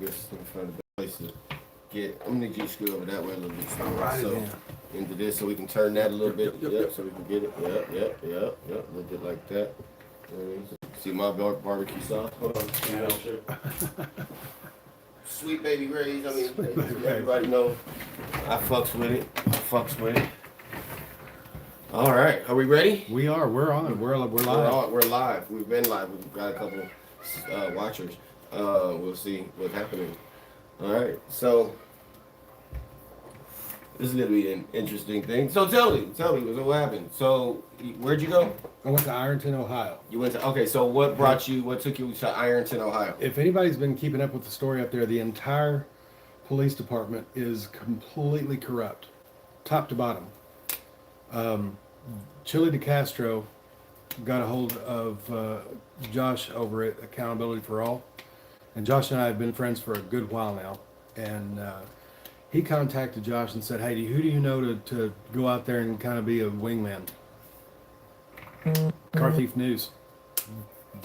Guess I'm trying to place to get. I'm gonna need you to scoot over that way a little bit. Right, so into this, so we can turn that a little bit. Yep. So we can get it. Yep. A little bit like that. See my barbecue sauce. Hold on. Yeah, sure. Sweet baby Ray's. I mean, everybody know I fucks with it. All right, are we ready? We are. We're on. We're live. We're live. We've been live. We've got a couple watchers. We'll see what's happening. All right, so this is gonna be an interesting thing. So tell me what happened. So where'd you go? I went to Ironton, Ohio. You went to So what took you to Ironton, Ohio? If anybody's been keeping up with the story up there, the entire police department is completely corrupt, top to bottom. Chili DeCastro got a hold of Josh over at Accountability for All, and Josh and I have been friends for a good while now. And he contacted Josh and said, "Hey, who do you know to go out there and kind of be a wingman?" Car Thief News,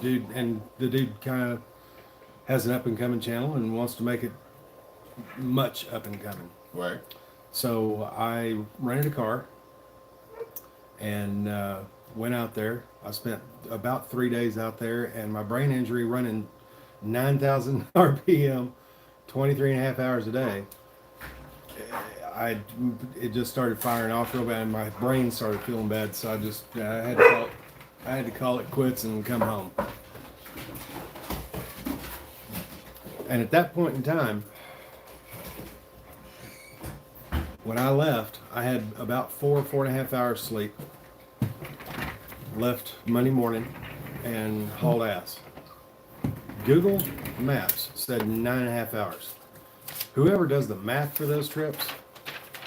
dude, and the dude kind of has an up and coming channel and wants to make it much up and coming. Right. So I rented a car and went out there. I spent about 3 days out there, and my brain injury running 9,000 RPM, 23 and a half hours a day. It just started firing off real bad, and my brain started feeling bad. So I had to call it quits and come home. And at that point in time, when I left, I had about 4.5 hours sleep. Left Monday morning and hauled ass. Google Maps said 9.5 hours. Whoever does the math for those trips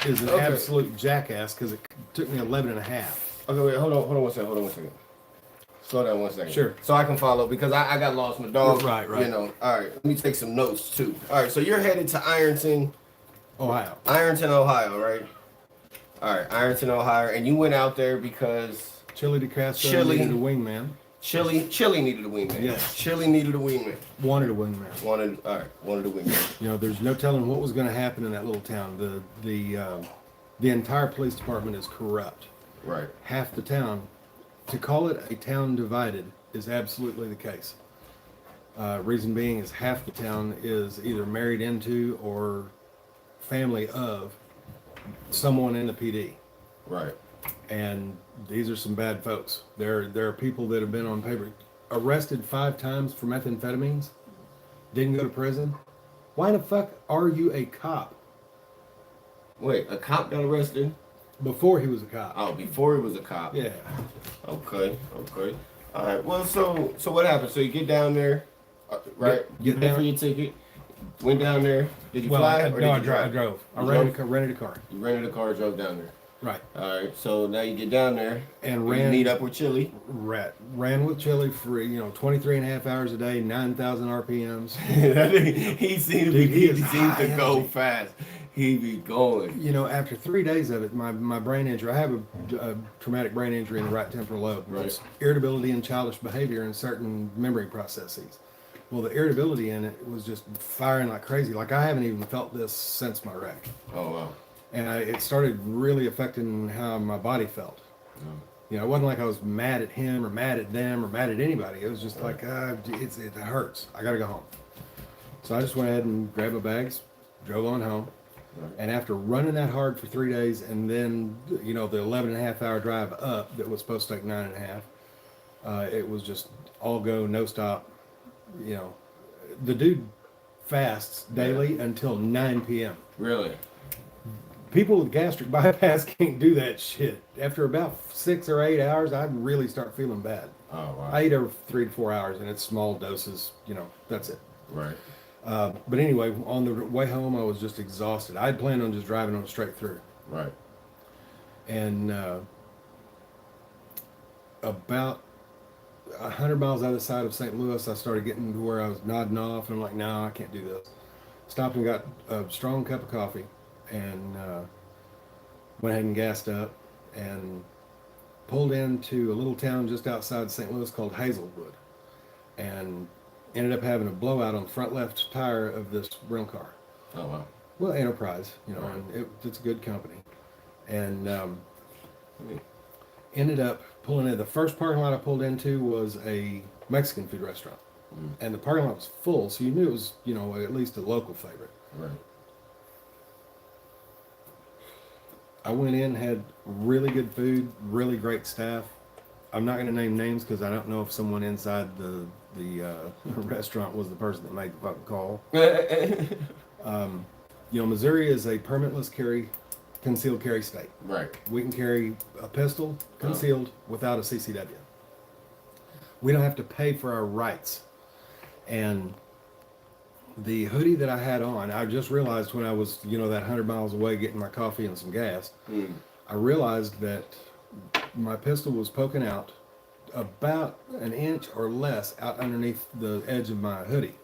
is an absolute jackass, because it took me 11 and a half. Okay, wait, hold on one second. Slow down 1 second. Sure. So I can follow, because I got lost my dog. Right. You know. All right, let me take some notes too. All right, so you're headed to Ironton, Ohio, right? All right, Ironton, Ohio, and you went out there because Chili DeCastro needed a wingman. Chili needed a wingman. Yes. Chili needed a wingman. Wanted a wingman. Wanted a wingman. You know, there's no telling what was going to happen in that little town. The entire police department is corrupt. Right. Half the town, to call it a town divided, is absolutely the case. Reason being is half the town is either married into or family of someone in the PD. Right. And these are some bad folks. There are people that have been on paper, arrested 5 times for methamphetamines, didn't go to prison. Why the fuck are you a cop? Wait, a cop got arrested? Before he was a cop. Oh, before he was a cop. Yeah. Okay. All right. Well, so what happened? So you get down there, right? Get paid down for your ticket. Went down there. Did you fly? I drive? drove. I rented a car. You rented a car, drove down there. Right. All right. So now you get down there and meet up with Chili. Ran with Chili for 23 and a half hours a day, 9,000 RPMs. he seems to go fast. He be going. You know, after 3 days of it, my brain injury, I have a traumatic brain injury in the right temporal lobe. Right. It's irritability and childish behavior in certain memory processes. Well, the irritability in it was just firing like crazy. Like, I haven't even felt this since my wreck. Oh, wow. And it started really affecting how my body felt. Oh. You know, it wasn't like I was mad at him or mad at them or mad at anybody. It was just like, it hurts. I got to go home. So I just went ahead and grabbed my bags, drove on home. Right. And after running that hard for 3 days, and then, the 11 and a half hour drive up that was supposed to take 9 and a half, it was just all go, no stop. You know, the dude fasts daily until 9 p.m. Really? People with gastric bypass can't do that shit. After about 6 or 8 hours, I'd really start feeling bad. Oh, wow. I eat every 3 to 4 hours, and it's small doses, that's it. Right. But anyway, on the way home, I was just exhausted. I'd planned on just driving on straight through. Right. And about 100 miles out of the side of St. Louis, I started getting to where I was nodding off, and I'm like, no, I can't do this. Stopped and got a strong cup of coffee, and went ahead and gassed up, and pulled into a little town just outside St. Louis called Hazelwood. And ended up having a blowout on the front left tire of this rental car. Oh wow. Well, Enterprise, you know, Right. and it's a good company. And ended up pulling in. The first parking lot I pulled into was a Mexican food restaurant. And the parking lot was full, so you knew it was, you know, at least a local favorite. Right. I went in, had really good food, really great staff. I'm not going to name names because I don't know if someone inside the restaurant was the person that made the fucking call. You know, Missouri is a permitless carry, concealed carry state. Right. We can carry a pistol concealed without a CCW. We don't have to pay for our rights. And the hoodie that I had on, I just realized when I was, you know, that 100 miles away getting my coffee and some gas, I realized that my pistol was poking out about an inch or less out underneath the edge of my hoodie.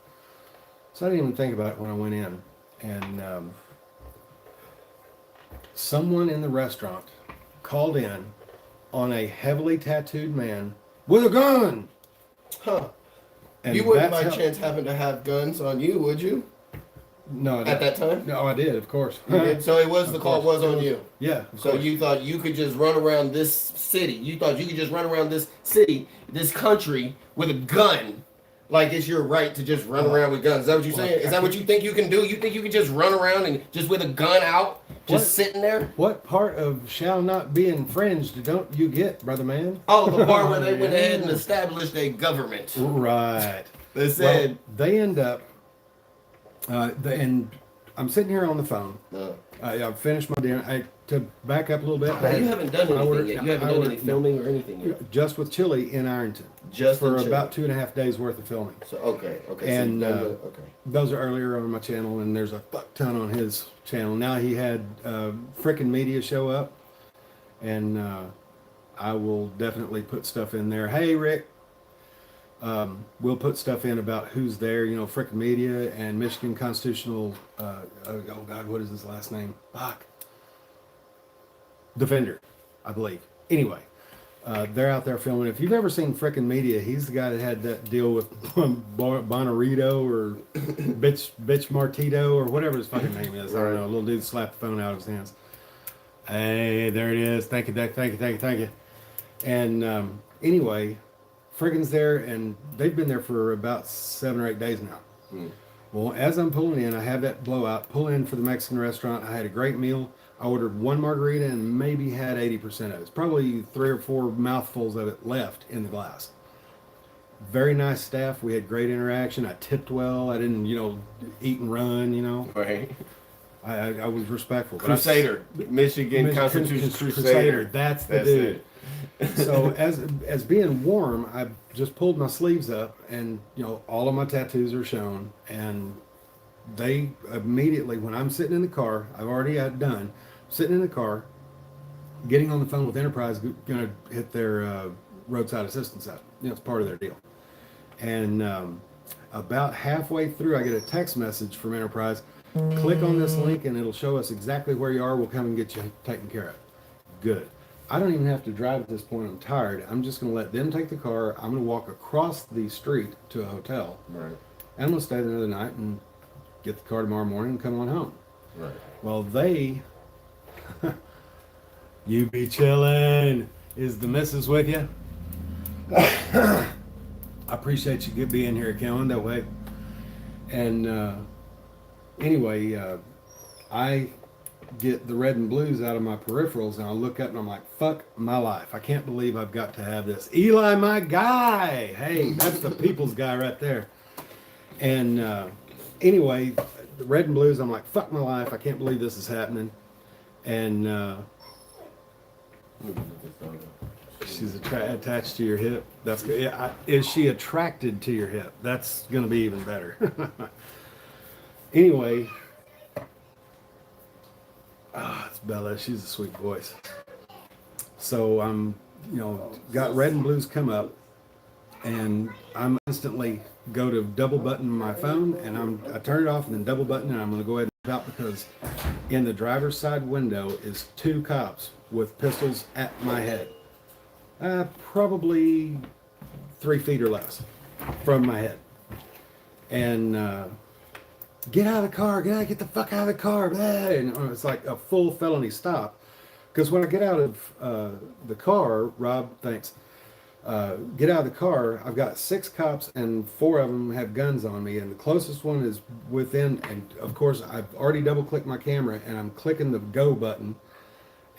So I didn't even think about it when I went in. And someone in the restaurant called in on a heavily tattooed man with a gun. Huh. And You wouldn't that's by how- chance happen to have guns on you, would you? No, I At didn't. that time? No, I did, of course. You did? So it was the Of call course. was on you. Yeah. Of So course. you thought you could just run around this city. You thought you could just run around this city, this country with a gun. Like it's your right to just run around with guns. Is that what you're saying? Is that what you think you can do? You think you can just run around and just with a gun out, just sitting there? What part of shall not be infringed don't you get, brother man? Oh, the part where they went ahead and Yeah. established a government. Right. They said, Well, they end up, and I'm sitting here on the phone. I finished my dinner. To back up a little bit, you haven't done I anything ordered- yet. You haven't I done ordered- any filming or anything yet. just with chili in Ironton. Just for in chili. about 2.5 days worth of filming. So okay. And, so you've done okay. Those are earlier on my channel, and there's a fuck ton on his channel. Now he had frickin' media show up, and I will definitely put stuff in there. Hey, Rick. We'll put stuff in about who's there, you know, frickin' media and Michigan Constitutional, oh God, what is his last name? Fuck. Defender, I believe. Anyway, they're out there filming. If you've ever seen frickin' media, he's the guy that had that deal with Bonarito or Bitch Martito or whatever his fucking name is. I don't know. A little dude slapped the phone out of his hands. Hey, there it is. Thank you. And anyway, frickin's there, and they've been there for about 7 or 8 days now. Well, as I'm pulling in, I have that blowout. Pull in for the Mexican restaurant. I had a great meal. I ordered 1 margarita and maybe had 80% of it. It's probably 3 or 4 mouthfuls of it left in the glass. Very nice staff. We had great interaction. I tipped well. I didn't, you know, eat and run, you know. Right. I was respectful. But Crusader. Michigan Constitution Crusader. That's the dude. So as being warm, I just pulled my sleeves up, and you know all of my tattoos are shown. And they immediately, when I'm sitting in the car, I've already had done sitting in the car, getting on the phone with Enterprise, gonna hit their roadside assistance out. You know, it's part of their deal. And about halfway through, I get a text message from Enterprise. Click on this link and it'll show us exactly where you are. We'll come and get you taken care of. Good. I don't even have to drive at this point. I'm tired. I'm just going to let them take the car. I'm going to walk across the street to a hotel. Right. And I'm going to stay there another night and get the car tomorrow morning and come on home. Right. Well, they... You be chilling. Is the missus with you? I appreciate you being here, Kellen, that way. And anyway, I get the red and blues out of my peripherals, and I look up and I'm like, fuck my life. I can't believe I've got to have this. Eli, my guy. Hey, that's the people's guy right there. And anyway, the red and blues, I'm like, fuck my life. I can't believe this is happening. And she's attached to your hip. That's good. Yeah, is she attracted to your hip? That's going to be even better. Anyway, it's Bella. She's a sweet voice. So I'm, got red and blues come up, and I'm instantly go to double button my phone, and I turn it off and then double button, and I'm going to go ahead and out because in the driver's side window is 2 cops with pistols at my head. Probably 3 feet or less from my head. and get out of the car, get the fuck out of the car, blah, and it's like a full felony stop. Because when I get out of the car, Rob, thanks. Get out of the car. I've got 6 cops, and 4 of them have guns on me, and the closest one is within. And of course, I've already double-clicked my camera, and I'm clicking the go button,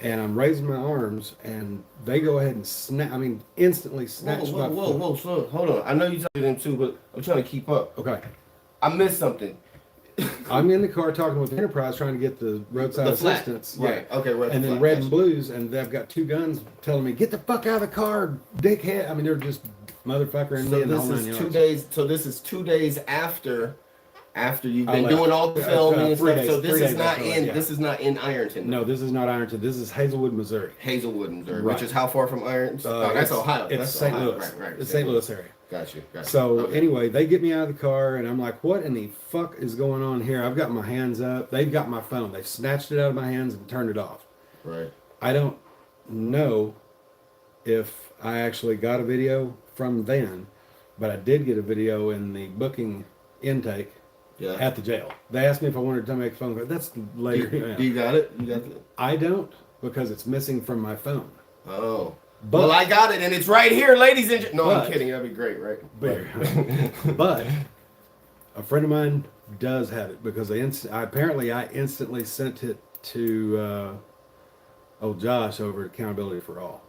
and I'm raising my arms, and they go ahead and snap. I mean, instantly snatch my. Whoa, slow. Hold on. I know you talking to them too, but I'm trying to keep up. Okay. I missed something. I'm in the car talking with Enterprise, trying to get the roadside assistance. Right. Okay. Right. And then Red and Blues, and they've got 2 guns telling me, "Get the fuck out of the car, dickhead!" I mean, they're just motherfucker. So this is 2 days. So this is 2 days after you've been doing all the filming and stuff. So this is not in. This is not in Ironton. No, this is not Ironton. This is Hazelwood, Missouri. Hazelwood, Missouri, which is how far from Ironton? That's Ohio. It's St. Louis. Right. It's St. Louis area. Gotcha. So anyway, they get me out of the car, and I'm like, what in the fuck is going on here? I've got my hands up. They've got my phone. They've snatched it out of my hands and turned it off. Right. I don't know if I actually got a video from then, but I did get a video in the booking intake at the jail. They asked me if I wanted to make a phone call. That's later. Do you got it? You got it? I don't, because it's missing from my phone. Oh. But, well, I got it, and it's right here, ladies and gentlemen. No, I'm kidding. That'd be great, right? But a friend of mine does have it, because I instantly sent it to old Josh over at Accountability for All.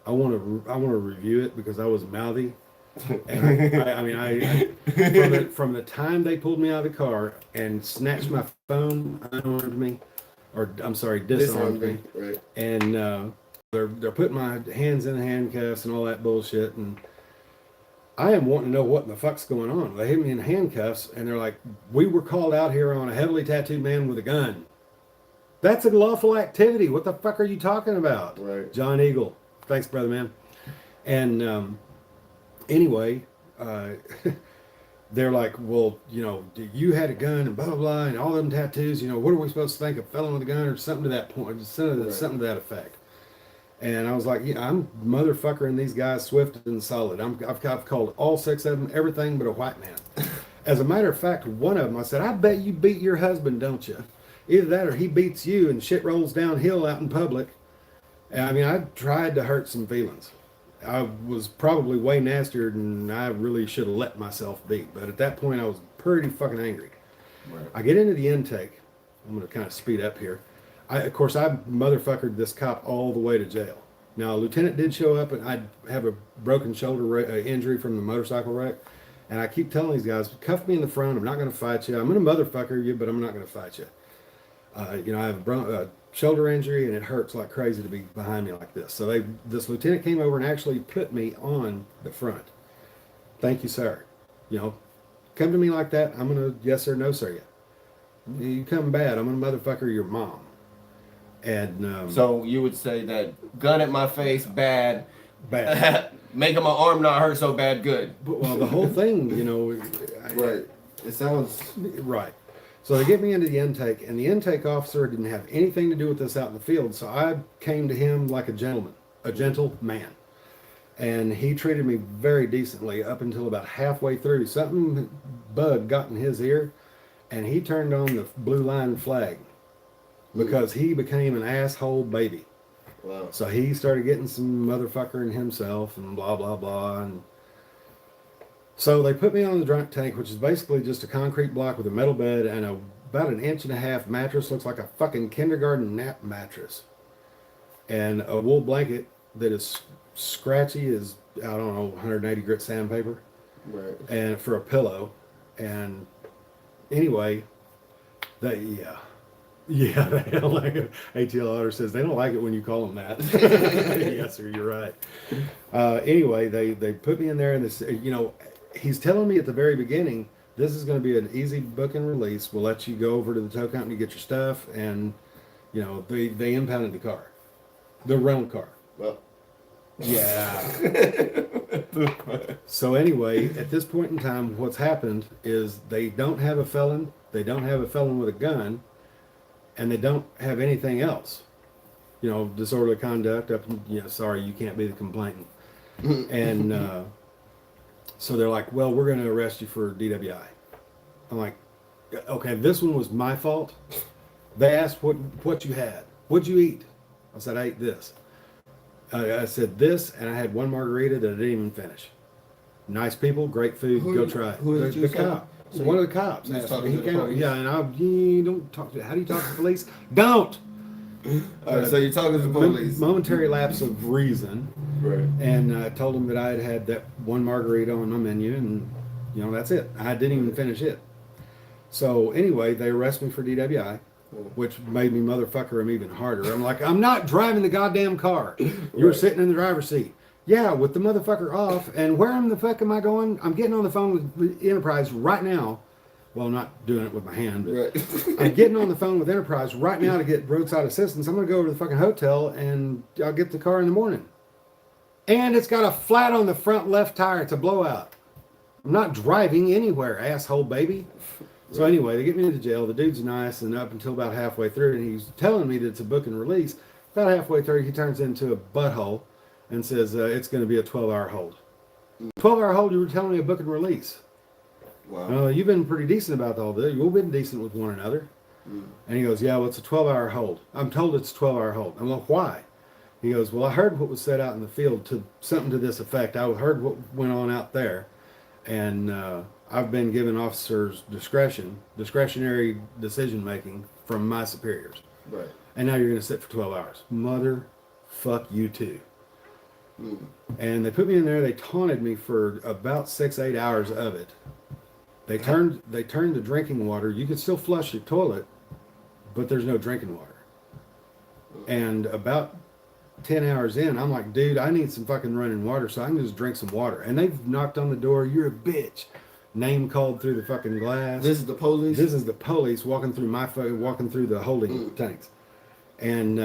I want to review it because I was mouthy, and from the time they pulled me out of the car and snatched my phone, disarmed me, right? And they're putting my hands in the handcuffs and all that bullshit, and I am wanting to know what the fuck's going on. They hit me in handcuffs, and they're like, "We were called out here on a heavily tattooed man with a gun." That's a lawful activity. What the fuck are you talking about? Right. John Eagle. Thanks, brother, man. And anyway, they're like, well, you had a gun and blah, blah, blah, and all them tattoos, what are we supposed to think? A felon with a gun or something to that point, something to that effect. And I was like, I'm motherfuckering these guys swift and solid. I've called all 6 of them everything but a white man. As a matter of fact, one of them, I said, I bet you beat your husband, don't you? Either that or he beats you and shit rolls downhill out in public. And I mean, I tried to hurt some feelings. I was probably way nastier than I really should have let myself be. But at that point, I was pretty fucking angry. Right. I get into the intake. I'm going to kind of speed up here. I motherfuckered this cop all the way to jail. Now, a lieutenant did show up, and I have a broken shoulder injury from the motorcycle wreck. And I keep telling these guys, cuff me in the front. I'm not going to fight you. I'm going to motherfucker you, but I'm not going to fight you. I have a shoulder injury, and it hurts like crazy to be behind me like this. So this lieutenant came over and actually put me on the front. Thank you, sir. Come to me like that, I'm going to yes sir, no sir you. You come bad, I'm going to motherfucker your mom. And so you would say that gun at my face, bad. Making my arm not hurt so bad, good. Well, the whole thing, right. It sounds right. So they get me into the intake, and the intake officer didn't have anything to do with this out in the field. So I came to him like a gentle man. And he treated me very decently up until about halfway through. Something bug got in his ear, and he turned on the blue line flag because he became an asshole baby. Wow. So he started getting some motherfuckering himself and blah, blah, blah. And so they put me on the drunk tank, which is basically just a concrete block with a metal bed and about 1.5 inch mattress. Looks like a fucking kindergarten nap mattress. And a wool blanket that is scratchy as, 180 grit sandpaper. Right. And for a pillow. And anyway, yeah, they don't like it. ATL Otter says they don't like it when you call them that. Yes, sir, you're right. Anyway, they put me in there, and this, he's telling me at the very beginning, this is going to be an easy book and release. We'll let you go over to the tow company, get your stuff, and they impounded the car, the rental car. Well, yeah. So anyway, at this point in time, what's happened is they don't have a felon. They don't have a felon with a gun. And they don't have anything else, disorderly conduct. Sorry, you can't be the complainant. And so they're like, well, we're going to arrest you for DWI. I'm like, okay, this one was my fault. They asked what you had. What'd you eat? I said, I ate this. I said this, and I had one margarita that I didn't even finish. Nice people, great food. Go try it. Who is The cop. So one of the cops. You was asked talking me. to the police? Yeah, and you don't talk to. How do you talk to the police? Don't. All right, so you're talking to the police. Momentary lapse of reason. Right. And I told them that I had that one margarita on my menu, and that's it. I didn't even finish it. So anyway, they arrest me for DWI, which made me motherfucker him even harder. I'm like, I'm not driving the goddamn car. You were sitting in the driver's seat. Yeah, with the motherfucker off. And where in the fuck am I going? I'm getting on the phone with Enterprise right now. Well, I'm not doing it with my hand, but Right. I'm getting on the phone with Enterprise right now to get roadside assistance. I'm going to go over to the fucking hotel and I'll get the car in the morning. And it's got a flat on the front left tire. It's a blowout. I'm not driving anywhere, asshole baby. So anyway, they get me into jail. The dude's nice, and up until about halfway through, and he's telling me that it's a book and release. About halfway through, he turns into a butthole and says it's going to be a 12-hour hold. 12-hour hold, you were telling me a book and release. Wow. You've been pretty decent about all this. You've been decent with one another. And he goes, yeah, well, it's a 12-hour hold. I'm told it's a 12-hour hold. I'm like, why? He goes, well, I heard what was said out in the field, to something to this effect. I heard what went on out there. And I've been given officers discretionary decision making from my superiors. Right. And now you're going to sit for 12 hours. Mother, fuck you too. And they put me in there. They taunted me for about 6-8 hours of it. They turned the drinking water. You could still flush your toilet, but there's no drinking water. And about 10 hours in, I'm like, dude, I need some fucking running water so I can just drink some water. And they've knocked on the door. You're a bitch. Name called through the fucking glass. This is the police? This is the police walking through walking through the holding tanks. And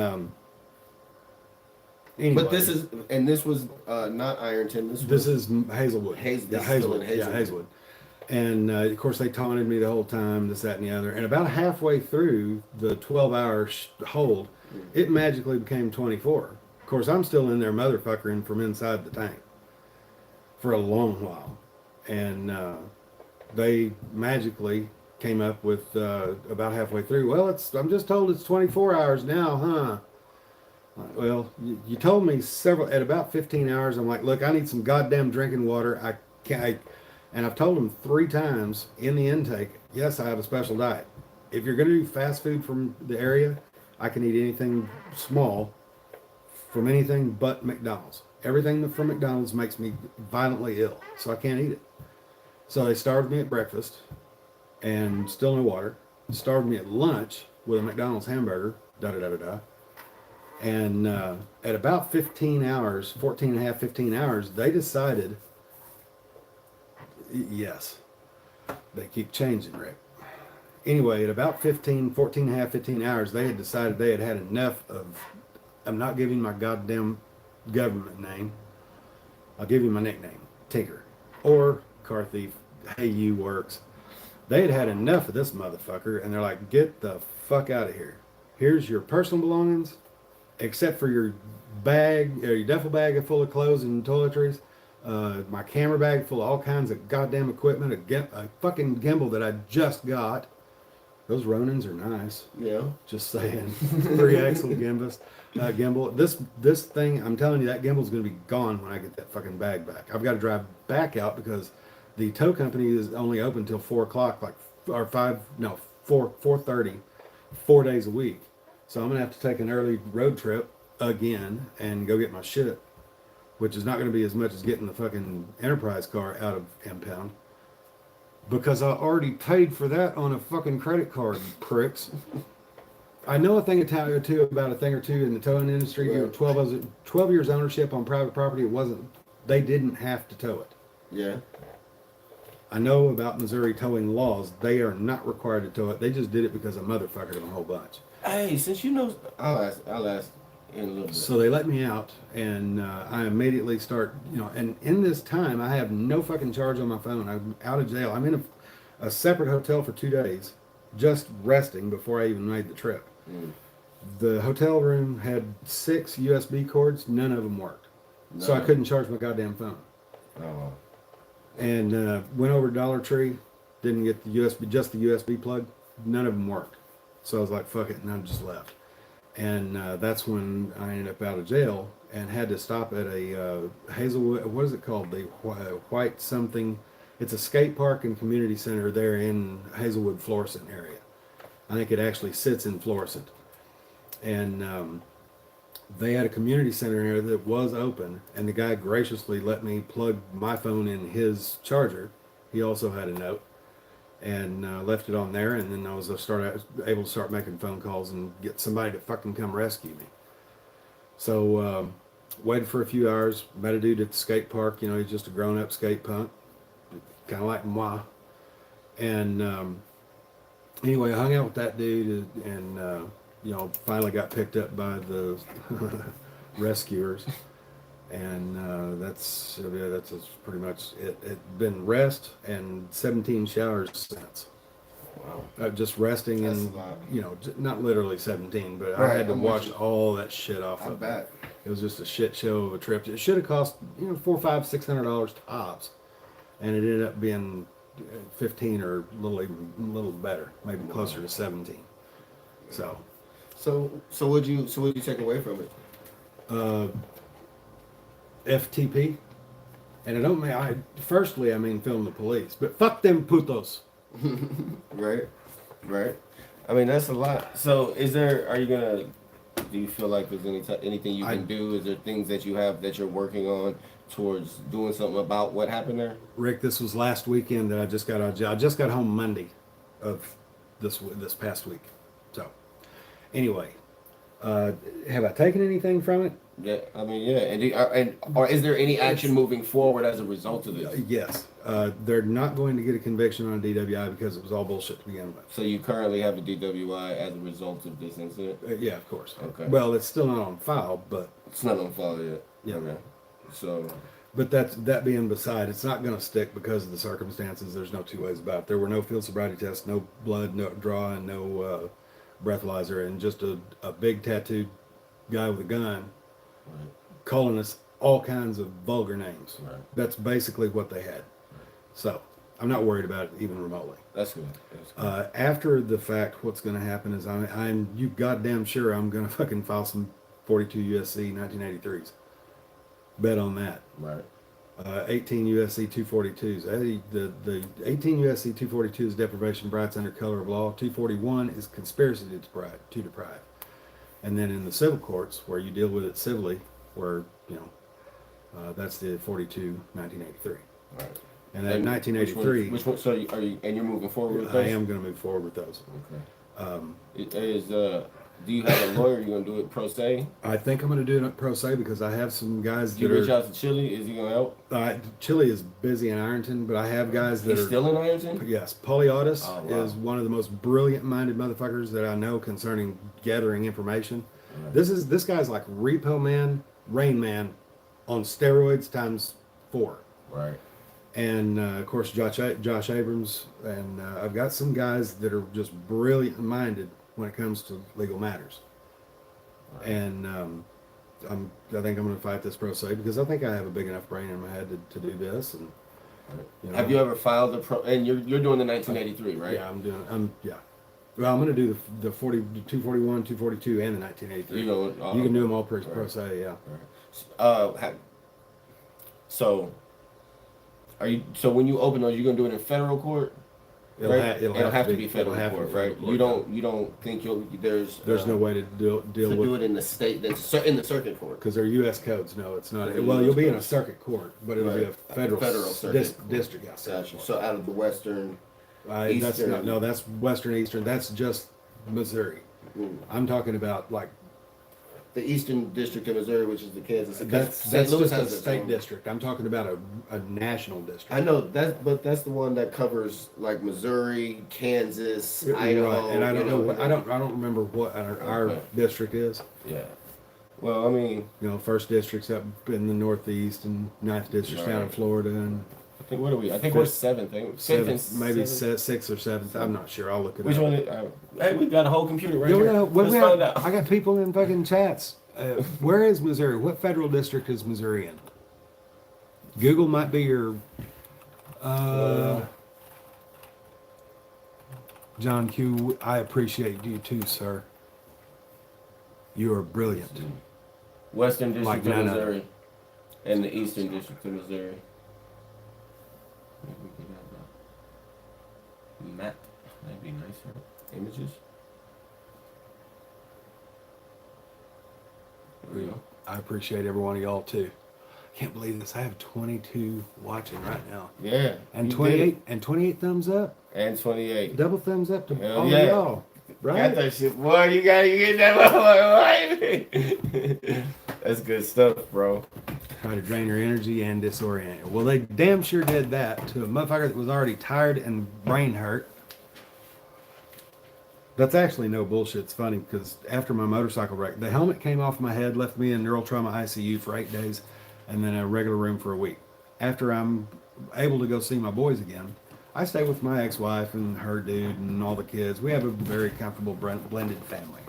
anyway. But this was not Ironton. This is Hazelwood. Hazelwood. Yeah, Hazelwood. And of course, they taunted me the whole time, this, that, and the other. And about halfway through the 12-hour hold, it magically became 24. Of course, I'm still in there motherfuckering from inside the tank for a long while. And they magically came up with about halfway through, well, I'm just told it's 24 hours now, huh? Well, you told me at about 15 hours, I'm like, look, I need some goddamn drinking water. And I've told them 3 times in the intake, yes, I have a special diet. If you're going to do fast food from the area, I can eat anything small from anything but McDonald's. Everything from McDonald's makes me violently ill, so I can't eat it. So they starved me at breakfast and still no water. Starved me at lunch with a McDonald's hamburger, da-da-da-da-da. And at about 15 hours, 14 and a half, 15 hours, they decided, yes, they keep changing, Rick. Anyway, at about 14 and a half, 15 hours, they had decided they had had enough of, I'm not giving my goddamn government name. I'll give you my nickname, Tinker. Or car thief, hey, you works. They had had enough of this motherfucker, and they're like, get the fuck out of here. Here's your personal belongings, except for your bag, or your duffel bag full of clothes and toiletries, my camera bag full of all kinds of goddamn equipment, a fucking gimbal that I just got. Those Ronins are nice. Yeah. Just saying. 3-axle gimbal. This thing, I'm telling you, that gimbal's going to be gone when I get that fucking bag back. I've got to drive back out because the tow company is only open till 4 o'clock, 4:30, 4 days a week. So I'm going to have to take an early road trip again and go get my shit, which is not going to be as much as getting the fucking Enterprise car out of impound. Because I already paid for that on a fucking credit card, you pricks. I know a thing or two about a thing or two in the towing industry. Right. 12 years ownership on private property, they didn't have to tow it. Yeah. I know about Missouri towing laws. They are not required to tow it. They just did it because a motherfucker them a whole bunch. Hey, since you know, I'll ask in a little bit. So they let me out, and I immediately start, and in this time, I have no fucking charge on my phone. I'm out of jail. I'm in a separate hotel for 2 days, just resting before I even made the trip. The hotel room had 6 USB cords. None of them worked. No. So I couldn't charge my goddamn phone. Oh. And went over to Dollar Tree, didn't get the USB, just the USB plug. None of them worked. So I was like, fuck it, and I just left. And that's when I ended up out of jail and had to stop at a Hazelwood, what is it called? The White something. It's a skate park and community center there in Hazelwood, Florissant area. I think it actually sits in Florissant. And they had a community center here that was open, and the guy graciously let me plug my phone in his charger. He also had a note, and left it on there, and then I was able to start making phone calls and get somebody to fucking come rescue me. So waited for a few hours, met a dude at the skate park. You know, he's just a grown-up skate punk, kind of like moi. And anyway, I hung out with that dude, and you know, finally got picked up by the rescuers. And that's pretty much it. It's been rest and 17 showers since. Wow. Just resting, and you know, not literally 17, but right, I had to wash all that shit off of it. It was just a shit show of a trip. It should have cost, you know, $400-$600 tops, and it ended up being 15 or a little better, maybe closer to 17. So what'd you take away from it? FTP, and I don't mean firstly I mean film the police, but fuck them putos. Right. I mean, that's a lot. So do you feel like there's anything you can do? Is there things that you have that you're working on towards doing something about what happened there? Rick, this was last weekend that I just got out of jail. I just got home Monday of this past week. So anyway, have I taken anything from it? Yeah, I mean, yeah, or is there any action moving forward as a result of this? Yes, they're not going to get a conviction on a DWI because it was all bullshit to begin with. So you currently have a DWI as a result of this incident? Yeah, of course. Okay. Well, it's still not on file, but it's not on file yet. Yeah. Okay. So. But that being beside, it's not going to stick because of the circumstances. There's no two ways about it. There were no field sobriety tests, no blood, no draw, and no breathalyzer, and just a big tattooed guy with a gun. Right. Calling us all kinds of vulgar names. Right. That's basically what they had. So I'm not worried about it even remotely. That's good. After the fact, what's going to happen is I'm you goddamn sure I'm going to fucking file some 42 USC 1983s. Bet on that. Right. 18 USC 242s. The 18 USC 242 is deprivation of rights under color of law. 241 is conspiracy to deprive. And then in the civil courts, where you deal with it civilly, where, you know, that's the 42, 1983. Right. And that 1983... Which one, so are you, and you're moving forward with those? I am going to move forward with those. Okay. Do you have a lawyer? Are you going to do it pro se? I think I'm going to do it pro se because I have some guys that you reach out to Chili? Is he going to help? Chili is busy in Ironton, but I have guys that He's still in Ironton? Yes. Polyaudis is one of the most brilliant-minded motherfuckers that I know concerning gathering information. Right. This guy's like Repo Man, Rain Man, on steroids times 4. Right. And of course Josh Abrams, and I've got some guys that are just brilliant-minded when it comes to legal matters. Right. And I think I'm going to fight this pro se because I think I have a big enough brain in my head to do this. And you know, have you ever filed and you're doing the 1983, right? Yeah, yeah. Well, I'm going to do the 241, 242, and the 1983. You can do them all pro se, yeah. Right. So when you open those, you're going to do it in federal court? It'll have to be federal court, right? You don't think there's no way to do it in the state that's in the circuit court because they're U.S. codes. No, it's not. Well, you'll be in a circuit court, but it'll be a federal district. Gotcha. So out of the western, Eastern. That's western eastern. That's just Missouri. I'm talking about like the Eastern District of Missouri, which is the Kansas. That's just a state district. I'm talking about a national district. I know but that's the one that covers like Missouri, Kansas, Idaho. Right. And I don't know. I don't remember what our district is. Yeah. Well, I mean, you know, first district's up in the Northeast, and 9th district's down in Florida, and I think I think we're 7th. Maybe 6th or 7th. I'm not sure. I'll look it up. Which one? Hey, we've got a whole computer right here. Let's find out. I got people in fucking chats. Where is Missouri? What federal district is Missouri in? Google might be your. John Q, I appreciate you too, sir. You are brilliant. Western District Like of none Missouri and the Eastern District of Missouri. Maybe we could have a map. That'd be nicer. Images. There we go. I appreciate every one of y'all too. Can't believe this. I have 22 watching right now. Yeah. And you 28 did. and 28 thumbs up. And 28. Double thumbs up to Hell all yeah. y'all. Got Right? that shit, boy. You gotta get that motherfucker. That's good stuff, bro. Try to drain your energy and disorient you. Well, they damn sure did that to a motherfucker that was already tired and brain hurt. That's actually no bullshit. It's funny because after my motorcycle wreck, the helmet came off my head, left me in neural trauma ICU for 8 days, and then a regular room for a week. After I'm able to go see my boys again, I stay with my ex-wife and her dude and all the kids. We have a very comfortable blended family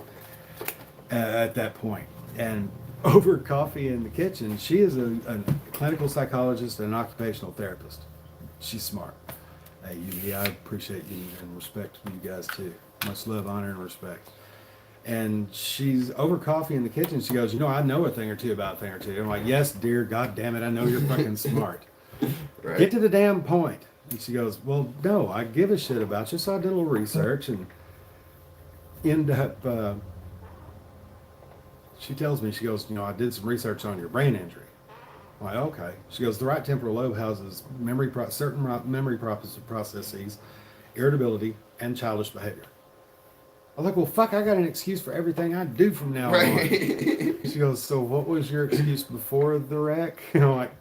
at that point. And over coffee in the kitchen, she is a clinical psychologist and an occupational therapist. She's smart. Hey, I appreciate you and respect you guys too. Much love, honor, and respect. And she's over coffee in the kitchen. She goes, I know a thing or two about a thing or two. I'm like, yes, dear, God damn it, I know you're fucking smart. Right. Get to the damn point. And she goes, well, no, I give a shit about you. So I did a little research and end up, she tells me, she goes, I did some research on your brain injury. I'm like, okay. She goes, the right temporal lobe houses certain memory processes, irritability, and childish behavior. I was like, well, fuck, I got an excuse for everything I do from now on. She goes, so what was your excuse before the wreck? And I'm like,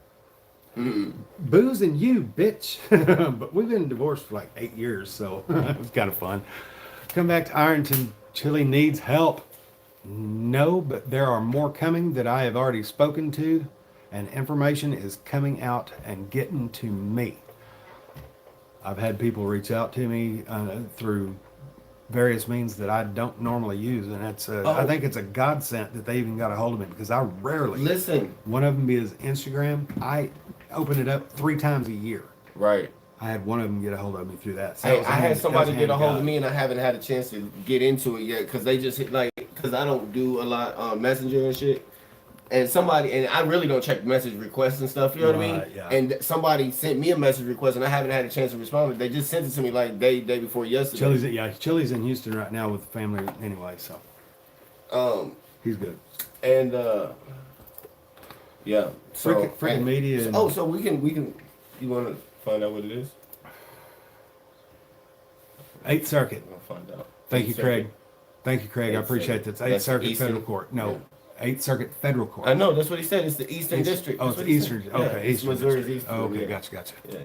booze and you, bitch. But we've been divorced for like 8 years, so it was kind of fun. Come back to Ironton. Chili needs help. No, but there are more coming that I have already spoken to, and information is coming out and getting to me. I've had people reach out to me through various means that I don't normally use, and I think it's a godsend that they even got a hold of me because I rarely listen. One of them is Instagram. I open it up 3 times a year. Right. I had one of them get a hold of me through that. So I had somebody get a hold of me, and I haven't had a chance to get into it yet because they just because I don't do a lot on Messenger and shit. And I really don't check message requests and stuff, you know what I mean? Yeah. And somebody sent me a message request, and I haven't had a chance to respond. They just sent it to me like day before yesterday. Chili's in Houston right now with the family anyway, so he's good. And yeah, so freaking media. So we can. You want to find out what it is? 8th Circuit. I'll find out. Thank you, Craig. Thank you, Craig. I appreciate that. 8th Circuit Eastern? Federal Court. No, 8th Circuit Federal Court. I know, that's what he said. It's the Eastern District. Oh, That's it's what he Eastern. said. Okay, Yeah, it's Eastern. Missouri's District. Eastern. Oh, okay, yeah. gotcha. Yeah.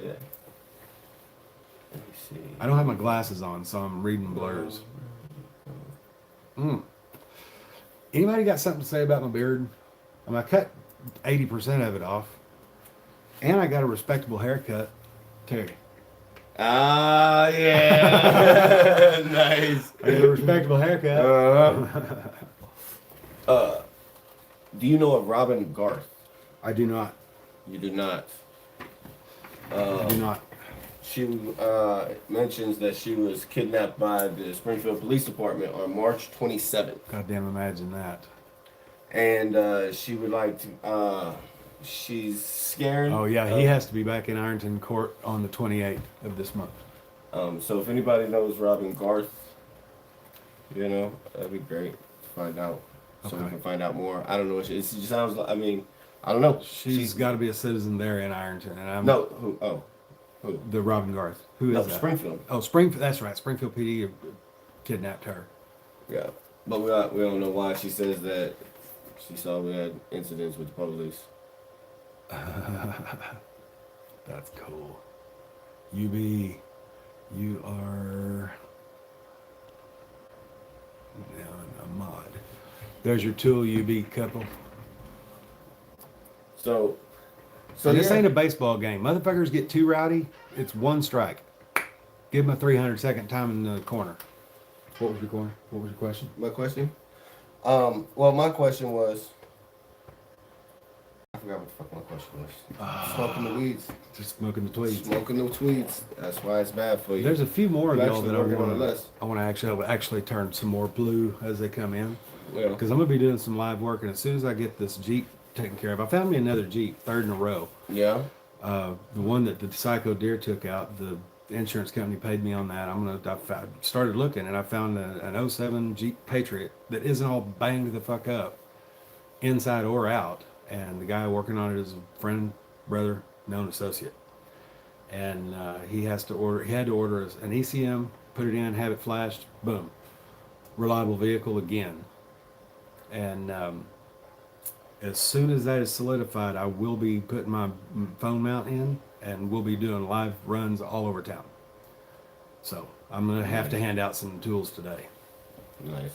Let me see. I don't have my glasses on, so I'm reading blurs. Anybody got something to say about my beard? I cut 80% of it off, and I got a respectable haircut. Terry. Ah, yeah. Nice. I got a respectable haircut. Do you know of Robin Garth? I do not. You do not. I do not. She mentions that she was kidnapped by the Springfield Police Department on March 27th. Goddamn, imagine that. And she would like to, she's scared. Oh, yeah, he has to be back in Ironton Court on the 28th of this month. So if anybody knows Robin Garth, that'd be great to find out. So we can find out more. I don't know what she, it just sounds like, I don't know. She's got to be a citizen there in Ironton. And I'm No, who? Oh. Who? The Robin Garth. Who is that? Springfield. Oh, Springfield. That's right. Springfield PD kidnapped her. Yeah. But we don't know why she says that she saw we had incidents with the police. That's cool. You are a mod. There's your tool, UB couple. So this ain't a baseball game. Motherfuckers get too rowdy, it's 1 strike. Give them a 300-second time in the corner. What was your question? My question? Well, my question was, forgot what the fuck my question was. Smoking the weeds. Just smoking the tweeds. Smoking the tweeds. That's why it's bad for you. There's a few more of y'all that I working on want less. to. I want to actually turn some more blue as they come in. Yeah. Because I'm gonna be doing some live work, and as soon as I get this Jeep taken care of, I found me another Jeep, third in a row. Yeah. The one that the Psycho Deer took out, the insurance company paid me on that. I started looking, and I found an 07 Jeep Patriot that isn't all banged the fuck up, inside or out. And the guy working on it is a friend, brother, known associate. And he had to order an ECM, put it in, have it flashed, boom, reliable vehicle again. And as soon as that is solidified, I will be putting my phone mount in, and we'll be doing live runs all over town. So I'm gonna have to hand out some tools today. Nice.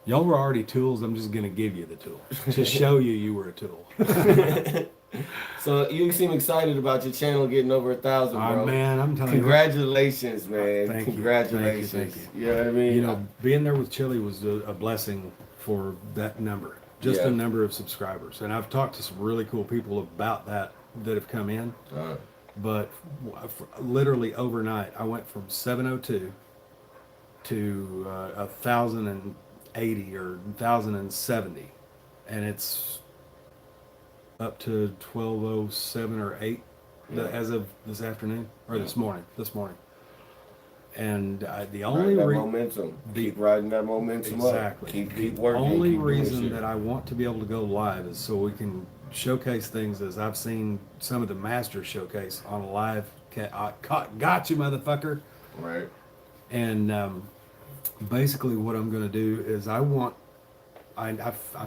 Y'all were already tools. I'm just gonna give you the tool to show you were a tool. So you seem excited about your channel getting over 1,000, bro. Man, I'm telling Congratulations, man. Thank you. Congratulations. Thank you. You know what I mean? you. You know, being there with Chili was a blessing for that number. Just the number of subscribers. And I've talked to some really cool people about that have come in. But literally overnight, I went from 702 to 1,080 or 1,070, and it's up to 1,207 or 8 as of this afternoon or this morning. And the only momentum. Keep riding that momentum exactly. up. Keep working. The only reason that I want to be able to go live is so we can showcase things as I've seen some of the masters showcase on a live. Got you, motherfucker. Right. And basically, what I'm going to do is I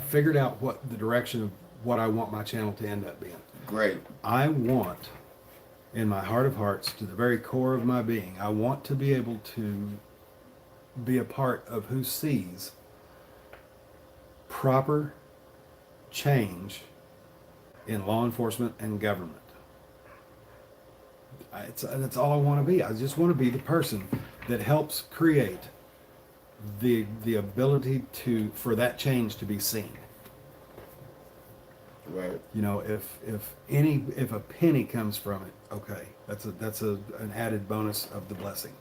figured out what the direction of what I want my channel to end up being. Great. I want, in my heart of hearts, to the very core of my being, I want to be able to be a part of who sees proper change in law enforcement and government. That's all I want to be. I just want to be the person that helps create the ability for that change to be seen. Right. You know, if a penny comes from it, okay, that's an added bonus of the blessing.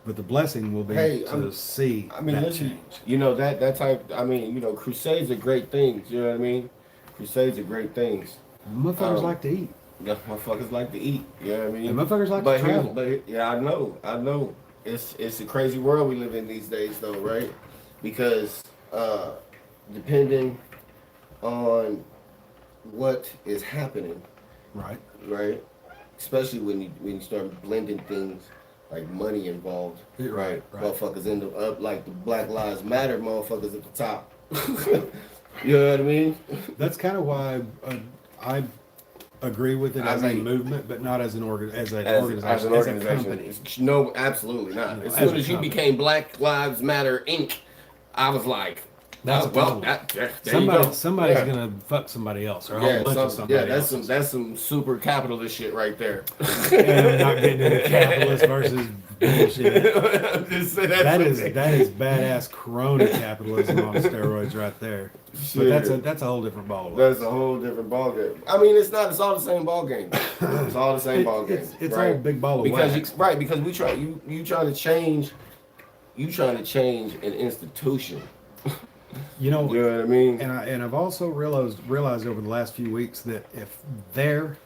But the blessing will be to see that change. You know, that type. I mean, you know, crusades are great things. You know what I mean? Crusades are great things. Motherfuckers like to eat. Yeah, motherfuckers like to eat. You know what I mean? And motherfuckers like to travel. Yeah, I know. It's a crazy world we live in these days, though, right? Because depending on what is happening, right? Especially when you start blending things like money involved, right? Motherfuckers end up like the Black Lives Matter motherfuckers at the top. You know what I mean? That's kind of why I agree with it as a movement, but not as an organization, as a company. No, absolutely not. As soon as you became Black Lives Matter Inc., I was like, that's somebody's gonna fuck somebody else or a whole bunch of somebody else. That's some super capitalist shit right there. And I'm not getting into capitalist versus bullshit. That is badass Corona capitalism on steroids right there. But that's a whole different ball. That's a whole different ball game. I mean, it's not. It's all the same ball game. It's all the same ball game. It's all a big ball of wax. Because we try. You trying to change. You trying to change an institution. You know what I mean? And I've also realized over the last few weeks that if their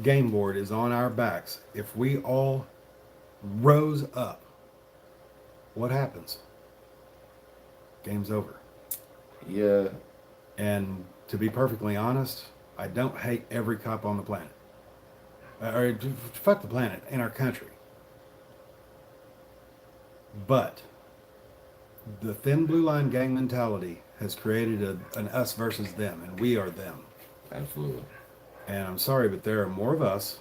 game board is on our backs, if we all rose up, what happens? Game's over. Yeah. And to be perfectly honest, I don't hate every cop on the planet. Or fuck the planet, in our country. But the thin blue line gang mentality has created an us versus them, and we are them. Absolutely. And I'm sorry, but there are more of us.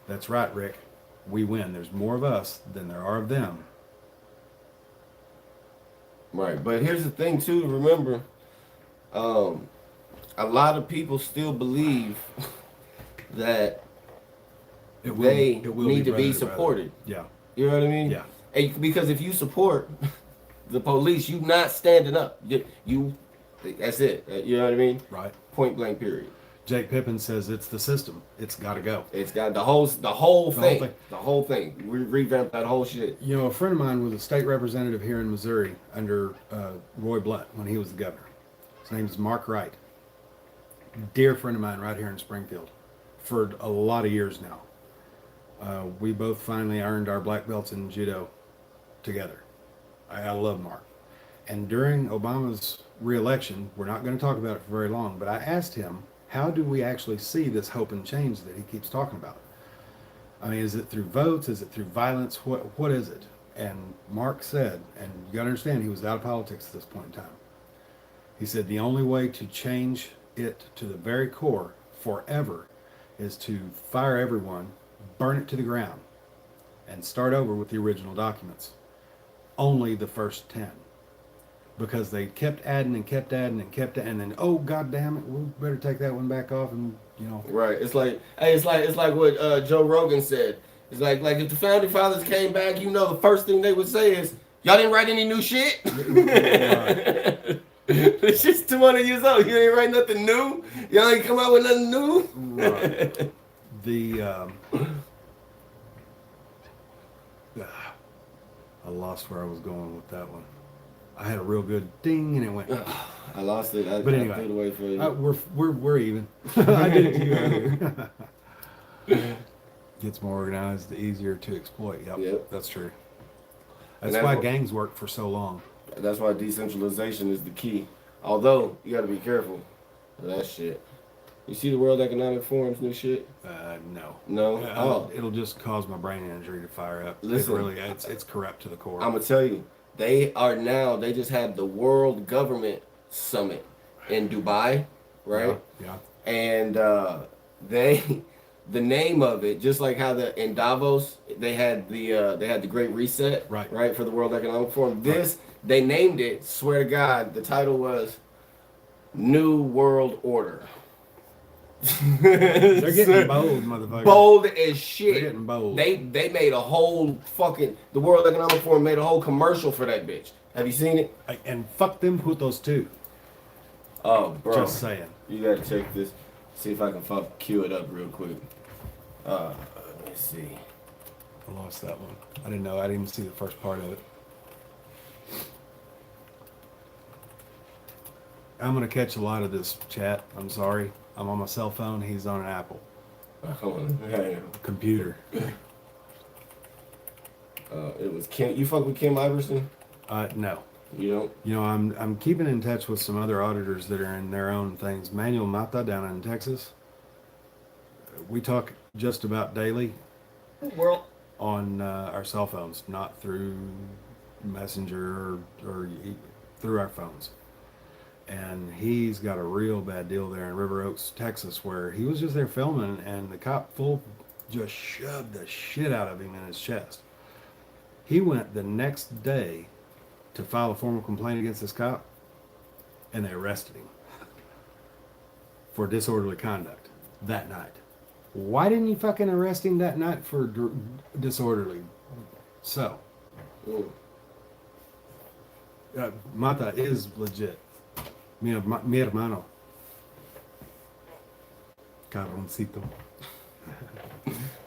That's right, Rick. We win. There's more of us than there are of them. Right. But here's the thing, too, to remember. A lot of people still believe that they need to be supported. Yeah. You know what I mean? Yeah. And because if you support the police, you not standing up. You that's it. You know what I mean? Right. Point blank period. Jake Pippin says it's the system. It's got to go. It's got the whole thing. The whole thing. We revamped that whole shit. You know, a friend of mine was a state representative here in Missouri under Roy Blunt when he was the governor. His name is Mark Wright. Dear friend of mine right here in Springfield for a lot of years now. We both finally earned our black belts in judo together. I love Mark. And during Obama's re-election, we're not going to talk about it for very long, but I asked him, how do we actually see this hope and change that he keeps talking about? I mean, is it through votes? Is it through violence? What is it? And Mark said, and you got to understand, he was out of politics at this point in time. He said the only way to change it to the very core forever is to fire everyone, burn it to the ground, and start over with the original documents. Only the first 10. Because they kept adding and kept adding and kept adding, and then, oh, god damn it, we better take that one back off, and you know. Right. It's like what Joe Rogan said. It's like if the founding fathers came back, you know, the first thing they would say is, y'all didn't write any new shit. It's just 200 years old. You ain't write nothing new. Y'all ain't come out with nothing new. Right. I lost where I was going with that one. I had a real good ding, and it went. I lost it. But anyway, I threw it away for you. We're even. I did it to you earlier. Gets more organized, the easier to exploit. Yep. That's true. That's why gangs work for so long. That's why decentralization is the key. Although you got to be careful of that shit. You see the World Economic Forum's new shit? No. No. It'll just cause my brain injury to fire up. Listen, it's corrupt to the core. I'm gonna tell you. They just had the World Government Summit in Dubai, right? Yeah. And the name of it, just like how in Davos they had the Great Reset, right, for the World Economic Forum. They named it. Swear to God, the title was New World Order. They're getting bold, motherfucker. Bold as shit. They're getting bold. They made a whole the World Economic Forum made a whole commercial for that bitch. Have you seen it? And fuck them putos too. Oh, bro. Just saying. You gotta check this. See if I can cue it up real quick. Let me see. I lost that one. I didn't know. I didn't even see the first part of it. I'm gonna catch a lot of this chat. I'm sorry. I'm on my cell phone. He's on an Apple computer. It was Kim. You fuck with Kim Iverson? No. You don't? You know, I'm keeping in touch with some other auditors that are in their own things. Manuel Mata down in Texas. We talk just about daily on our cell phones, not through Messenger or through our phones. And he's got a real bad deal there in River Oaks, Texas, where he was just there filming, and the cop just shoved the shit out of him in his chest. He went the next day to file a formal complaint against this cop, and they arrested him for disorderly conduct that night. Why didn't you fucking arrest him that night for disorderly? So, Mata is legit. Mi hermano. Carroncito.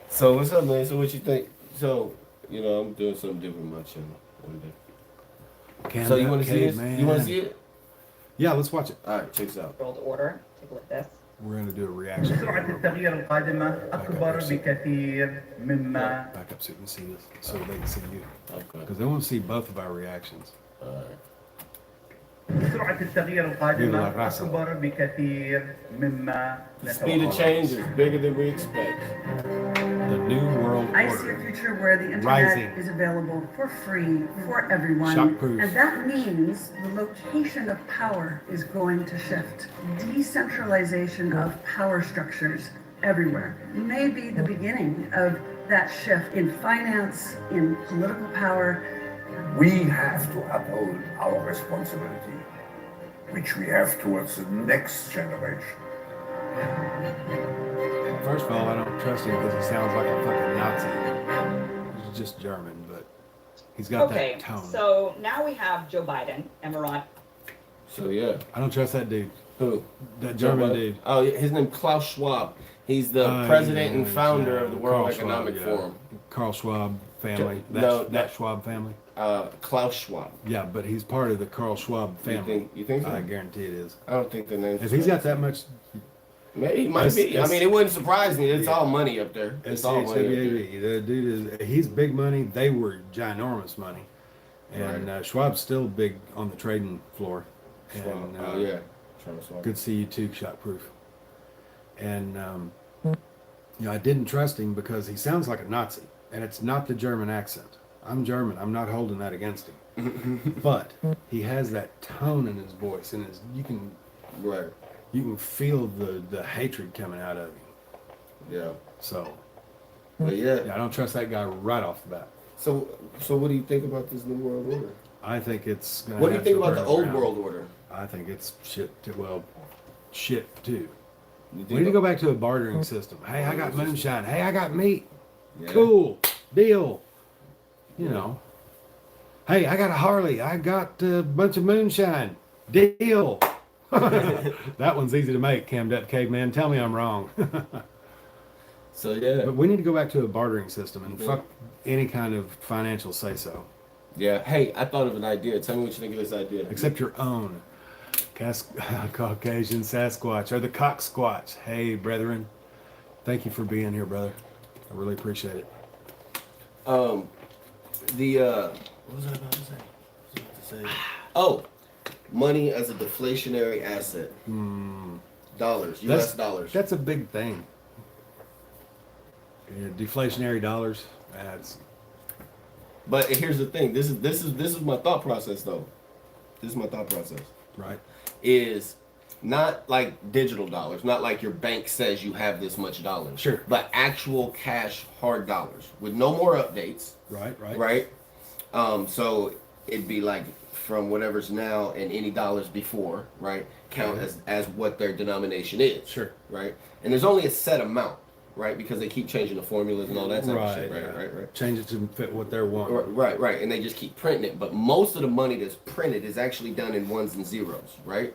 So what's up, man? So what you think? So, you know, I'm doing something different with my channel one day. So you want to see it? Man. You want to see it? Yeah, let's watch it. All right, check this out. World order. Take a look at this. We're going to do a reaction. سرعة التغيير القادمة أكبر بكثير مما Back up so you can see this, so they can see you. Okay. Because they want to see both of our reactions. All right. سرعة التغيير القادمة أكبر بكثير مما The speed of change is bigger than we expect. The new world I see a order. future where the internet Rising. is available for free for everyone. Shockproof. And that means the location of power is going to shift. Decentralization of power structures everywhere may be the beginning of that shift in finance, in political power. We have to uphold our responsibility, which we have towards the next generation. First of all, I don't trust him because he sounds like a fucking Nazi. He's just German, but he's got Okay, that tone. so now we have Joe Biden, and we're on. So yeah, I don't trust that dude. Who? That German dude. Oh, yeah, his name Klaus Schwab. He's the president and founder of the World Carl Economic Schwab, Forum. Carl Schwab family. No, That Schwab family. Klaus Schwab. Yeah, but he's part of the Carl Schwab family. You think so? I guarantee it is. I don't think the name. If he's got that much, maybe he might be. I mean, it wouldn't surprise me. It's all money up there. It's all money up there. the dude he's big money. They were ginormous money, and Schwab's still big on the trading floor. And, oh yeah. Good to see you too, Shockproof. And I didn't trust him because he sounds like a Nazi, and it's not the German accent. I'm German. I'm not holding that against him. But he has that tone in his voice, and you can feel the hatred coming out of him. Yeah. So. But yeah, I don't trust that guy right off the bat. So what do you think about this new world order? I think it's gonna. What do you think about the old world order? I think it's shit too. We need to go back to a bartering system. Hey, I got moonshine. Hey, I got meat. Yeah. Cool. Deal. You know. Hey, I got a Harley. I got a bunch of moonshine. Deal. That one's easy to make, Cammed Up Caveman. Tell me I'm wrong. So, yeah. But we need to go back to a bartering system and fuck any kind of financial say-so. Yeah. Hey, I thought of an idea. Tell me what you think of this idea. Except your own. Caucasian Sasquatch or the Cock Squatch. Hey, brethren. Thank you for being here, brother. I really appreciate it. What was I about to say? Oh, money as a deflationary asset. Dollars, U.S. dollars. That's a big thing. Yeah, deflationary dollars. But here's the thing. This is my thought process, though. This is my thought process. Right. Is not like digital dollars, not like your bank says you have this much dollars. Sure. But actual cash, hard dollars with no more updates. Right. So it'd be like from whatever's now and any dollars before, right? Count as what their denomination is. Sure. Right. And there's only a set amount, right? Because they keep changing the formulas and all that type of shit. Right. Change it to fit what they're wanting. Right. And they just keep printing it. But most of the money that's printed is actually done in ones and zeros, right?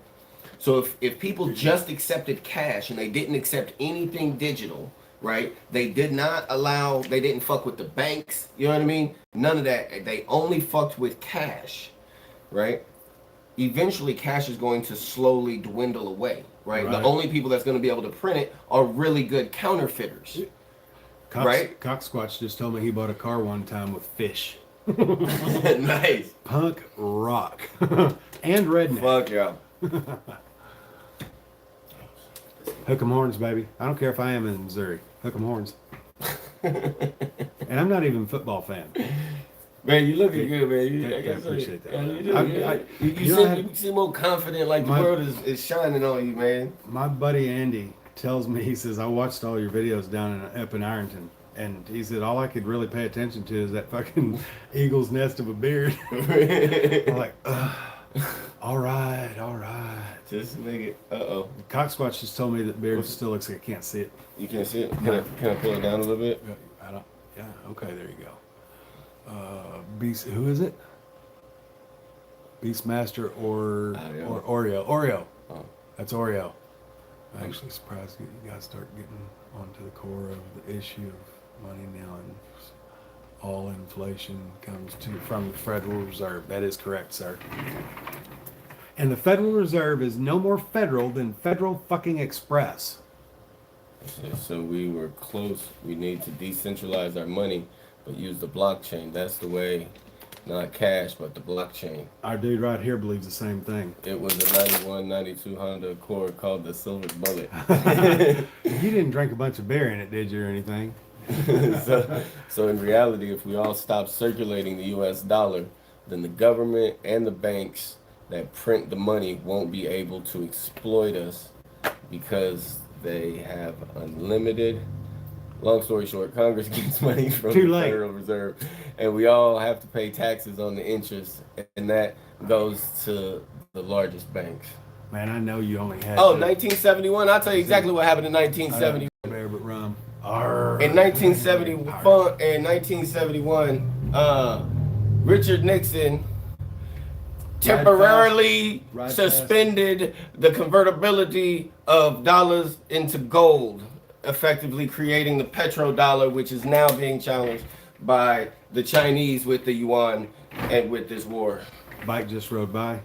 So if people just accepted cash and they didn't accept anything digital, right? They didn't fuck with the banks, you know what I mean? None of that. They only fucked with cash, right? Eventually cash is going to slowly dwindle away, right? The only people that's going to be able to print it are really good counterfeiters. Right? Cocksquatch just told me he bought a car one time with fish. Nice. Punk rock. And redneck. Fuck yeah. Hook 'em horns, baby. I don't care if I am in Missouri. Hook 'em horns. And I'm not even a football fan. Man, you looking good, man. I appreciate that. Yeah, you seem more confident, like the world is shining on you, man. My buddy Andy tells me, he says, I watched all your videos up in Ironton. And he said, all I could really pay attention to is that fucking eagle's nest of a beard. I'm like, all right. Just make it. Cocksquatch just told me that beard still looks like I can't see it. You can't see it? Can I pull it down a little bit? I don't. Yeah. Okay. There you go. Beast. Who is it? Beastmaster or Oreo? Oreo. Oh. That's Oreo. I'm actually surprised you guys start getting onto the core of the issue of money now, and all inflation comes from the Federal Reserve. That is correct, sir. And the Federal Reserve is no more federal than Federal fucking Express. So we were close. We need to decentralize our money, but use the blockchain. That's the way, not cash, but the blockchain. Our dude right here believes the same thing. It was a 91, 92 Honda Accord called the Silver Bullet. You didn't drink a bunch of beer in it, did you, or anything? So in reality, if we all stop circulating the U.S. dollar, then the government and the banks that print the money won't be able to exploit us because they have unlimited. Long story short, Congress gets money from the Federal Reserve, and we all have to pay taxes on the interest, and that goes to the largest banks. Man, I know you only had. 1971. I'll tell you exactly what happened in 1970. Bear but rum. In 1971, Richard Nixon temporarily Ride fast. suspended the convertibility of dollars into gold, effectively creating the petrodollar, which is now being challenged by the Chinese with the yuan and with this war. Bike just rode by.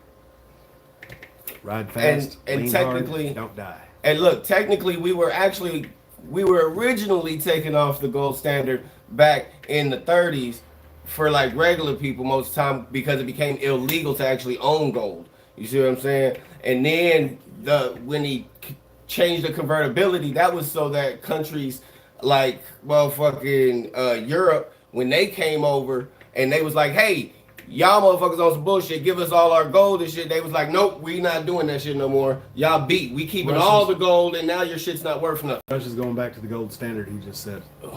Ride fast. And lean technically, hard, don't die. And look, technically, we were originally taking off the gold standard back in the 30s for like regular people most of the time because it became illegal to actually own gold. You see what I'm saying? And then when he changed the convertibility, that was so that countries like fucking Europe, when they came over and they was like, hey, y'all motherfuckers on some bullshit, give us all our gold and shit. They was like, nope, we not doing that shit no more. Y'all beat. We keeping all the gold and now your shit's not worth nothing. Russia's going back to the gold standard, he just said. I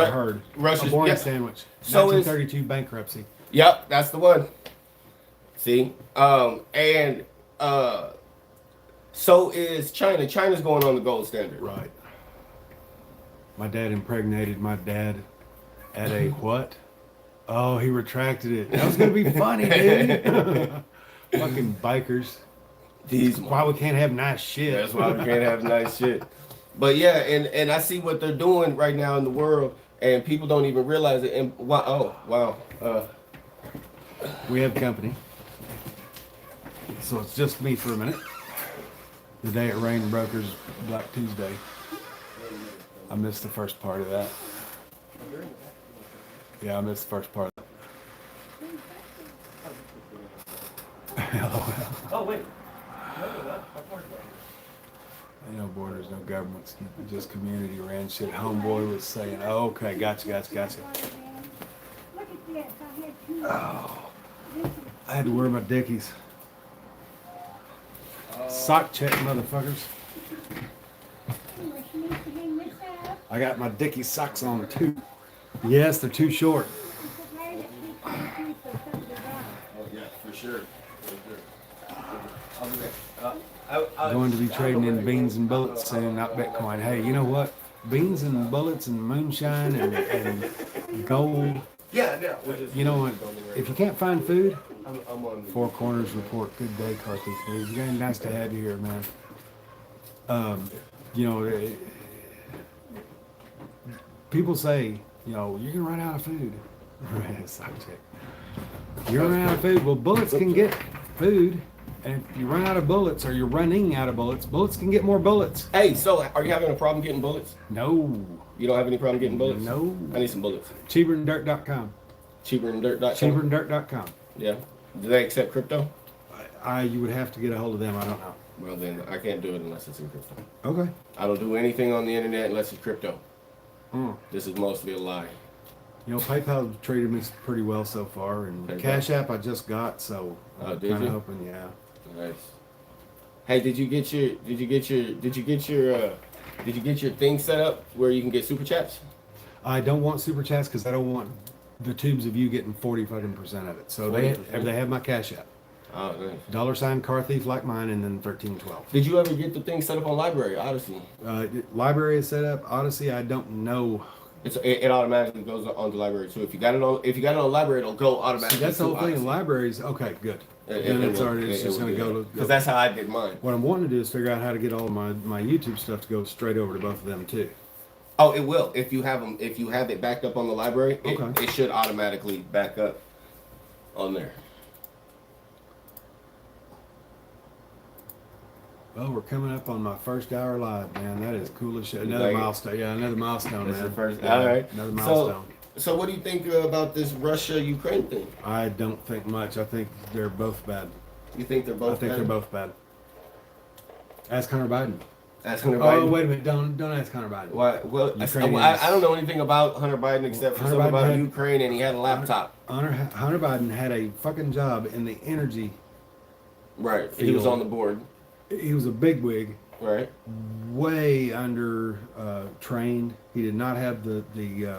heard. Russia's a boring sandwich. So 1932 bankruptcy. Yep, that's the one. See? So is China. China's going on the gold standard. Right. My dad impregnated my dad at a what? Oh, he retracted it. That was gonna be funny, dude. Fucking bikers. That's why we can't have nice shit. That's why we can't have nice shit. But yeah, and I see what they're doing right now in the world, and people don't even realize it. And wow. We have company. So it's just me for a minute. The day it rained brokers Black Tuesday. I missed the first part of that. Yeah, I missed the first part of that. Oh wait. Ain't no borders, no governments, just community ran shit. Homeboy was saying, oh, okay, gotcha. Oh, I had to wear my dickies. Sock check, motherfuckers. I got my dicky socks on too. Yes, they're too short. Oh yeah, for sure. I'm going to be trading in beans and bullets soon, not Bitcoin. Hey, you know what? Beans and bullets and moonshine and gold. Yeah. You know what? If you can't find food, Four Corners report. Good day, Carthy. It's very nice to have you here, man. You know, people say, you know, you're gonna run out of food. Sock check. You're running out of food. Well, bullets can get food. And if you run out of bullets, or you're running out of bullets, bullets can get more bullets. Hey, so are you having a problem getting bullets? No. You don't have any problem getting bullets? No. I need some bullets. Cheaperthandirt.com. Cheaperthandirt.com? Cheaperthandirt.com. Yeah. Do they accept crypto? You would have to get a hold of them. I don't know. Well, then I can't do it unless it's in crypto. Okay. I don't do anything on the internet unless it's crypto. Mm. This is mostly a lie. You know, PayPal treated me pretty well so far, and PayPal. Cash App I just got, so I'm did kind you? of hoping, yeah. Nice. Hey, did you get your thing set up where you can get super chats? I don't want super chats because I don't want the tubes of you getting 40% of it. So they 40%? have my Cash App. Oh, nice. $ car thief like mine, and then 1312. Did you ever get the thing set up on Library, Odyssey? Library is set up. Odyssey, I don't know. It automatically goes on the Library too. If you got it on Library, it'll go automatically. See, that's the whole thing. Odyssey. Libraries, okay, good. Then it's just going to go to. Because that's how I did mine. What I'm wanting to do is figure out how to get all my YouTube stuff to go straight over to both of them too. Oh, it will. If you have them, if you have it backed up on the Library, Okay. it should automatically back up on there. Well, we're coming up on my first hour live, man. That is cool as shit. You Another like it? milestone. Yeah, another milestone, That's man. the first. Yeah, All right. Another milestone. So what do you think about this Russia-Ukraine thing? I don't think much. I think they're both bad. You think they're both? I think bad? they're both bad. Ask Hunter Biden. Ask Hunter Biden. Oh, wait a minute. Don't ask Hunter Biden. Why? Well, Ukrainians. I don't know anything about Hunter Biden except for Hunter something Biden about had- Ukraine, and he had a laptop. Hunter Biden had a fucking job in the energy. Right. He was Field. on the board. He was a bigwig, Right. way under trained. He did not have the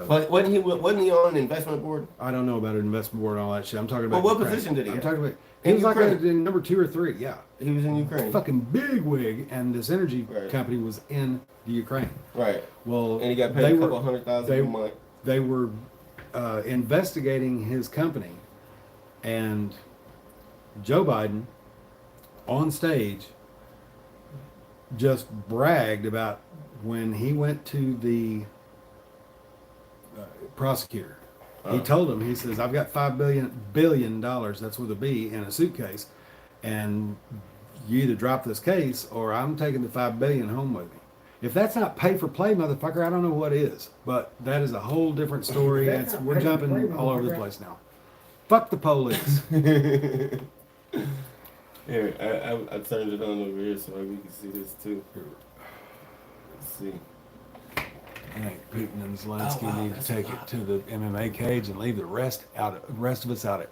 But wasn't he on an investment board? I don't know about an investment board and all that shit. I'm talking about. Well, what Ukraine. position did he I'm have? talking about. He In was like Ukraine. number 2 or 3. Yeah. He was in Ukraine. Fucking bigwig, and this energy Right. company was in the Ukraine. Right. Well, And he got paid they a were- couple $100,000 they- a month. They were investigating his company, and Joe Biden on stage just bragged about when he went to the prosecutor. He told him, he says, I've got $5 billion, that's with a B, in a suitcase, and you either drop this case or I'm taking the $5 billion home with me. If that's not pay for play, motherfucker, I don't know what is. But that is a whole different story. We're jumping all over the place now. Fuck the police. Here, I turned it on over here so we can see this too. Let's see. I think Putin and Zelensky need to take it to the MMA cage and leave the rest of us out of it.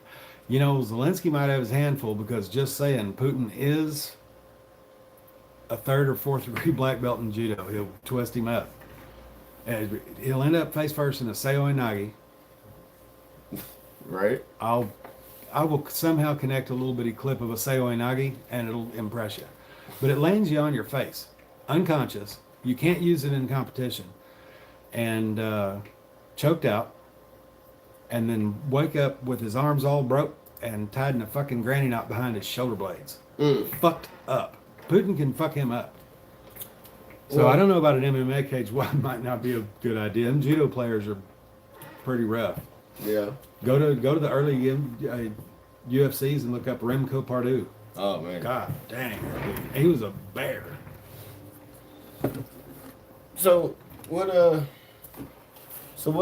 You know, Zelensky might have his handful because just saying Putin is a 3rd or 4th degree black belt in judo. He'll twist him up. And he'll end up face first in a Seoi Nagi. Right? I will somehow connect a little bitty clip of a Seoi Nagi and it'll impress you. But it lands you on your face, unconscious. You can't use it in competition. And choked out, and then wake up with his arms all broke and tied in a fucking granny knot behind his shoulder blades. Fucked up. Putin can fuck him up. So I don't know about an MMA cage. Well, it might not be a good idea. Them judo players are pretty rough. Yeah. Go to the early UFCs and look up Remco Pardue. Oh man. God dang, he was a bear. So what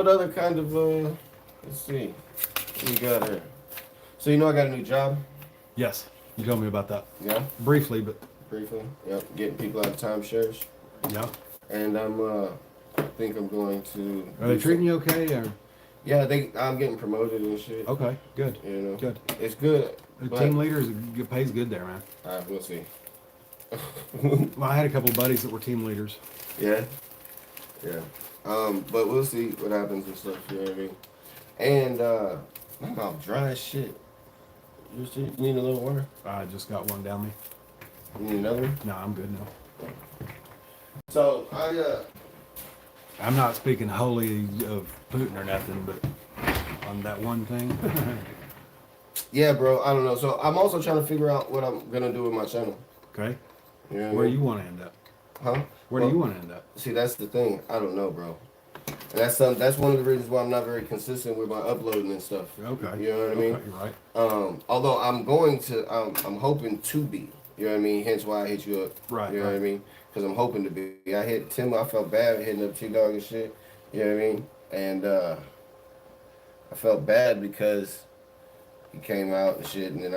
other kind of let's see. What we got here? So you know I got a new job? Yes, you told me about that. Yeah. Briefly, but Briefly. Yep. Getting people out of timeshares. yeah. And I think I'm going to Are they treating you okay? Or? Yeah, I'm getting promoted and shit. Okay, good. You know. Good. It's good. The but, team leader pays good there, man. we'll see. Well, I had a couple of buddies that were team leaders. Yeah. Yeah. But we'll see what happens and stuff, you know what I mean? And my mouth dry as shit. You need a little water? I just got one down me. You need another one? No, I'm good now. So I'm not speaking wholly of Putin or nothing, but on that one thing. yeah, bro, I don't know. So I'm also trying to figure out what I'm gonna do with my channel. Okay. You know Where I mean? you want to end up? Huh? Where do you want to end up? See, that's the thing. I don't know, bro. And that's one of the reasons why I'm not very consistent with my uploading and stuff. Okay. You know what I mean? Okay, you're right. Although I'm hoping to be. You know what I mean? Hence why I hit you up. Right. You know what I mean? Because I'm hoping to be. I hit Tim. I felt bad hitting up T-Dog and shit. You know what I mean? And I felt bad because he came out and shit, and then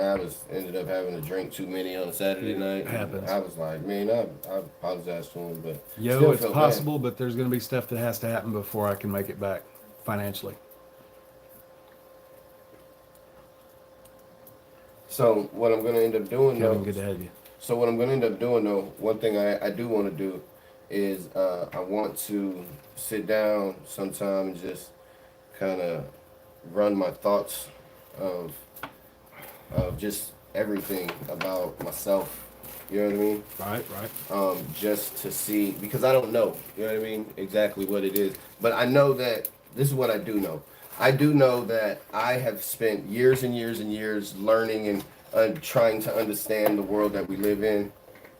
ended up having to drink too many on a Saturday night. Happens. I was like, man, I apologize to him, but Yo, still it's felt possible, but there's going to be stuff that has to happen before I can make it back financially. So what I'm gonna end up doing Kevin, though. good to have you. So what I'm gonna end up doing though, one thing I do want to do is I want to sit down sometime and just kind of run my thoughts of just everything about myself. You know what I mean? Right. Just to see, because I don't know. You know what I mean? Exactly what it is. But I know that this is what I do know. I do know that I have spent years and years and years learning and trying to understand the world that we live in.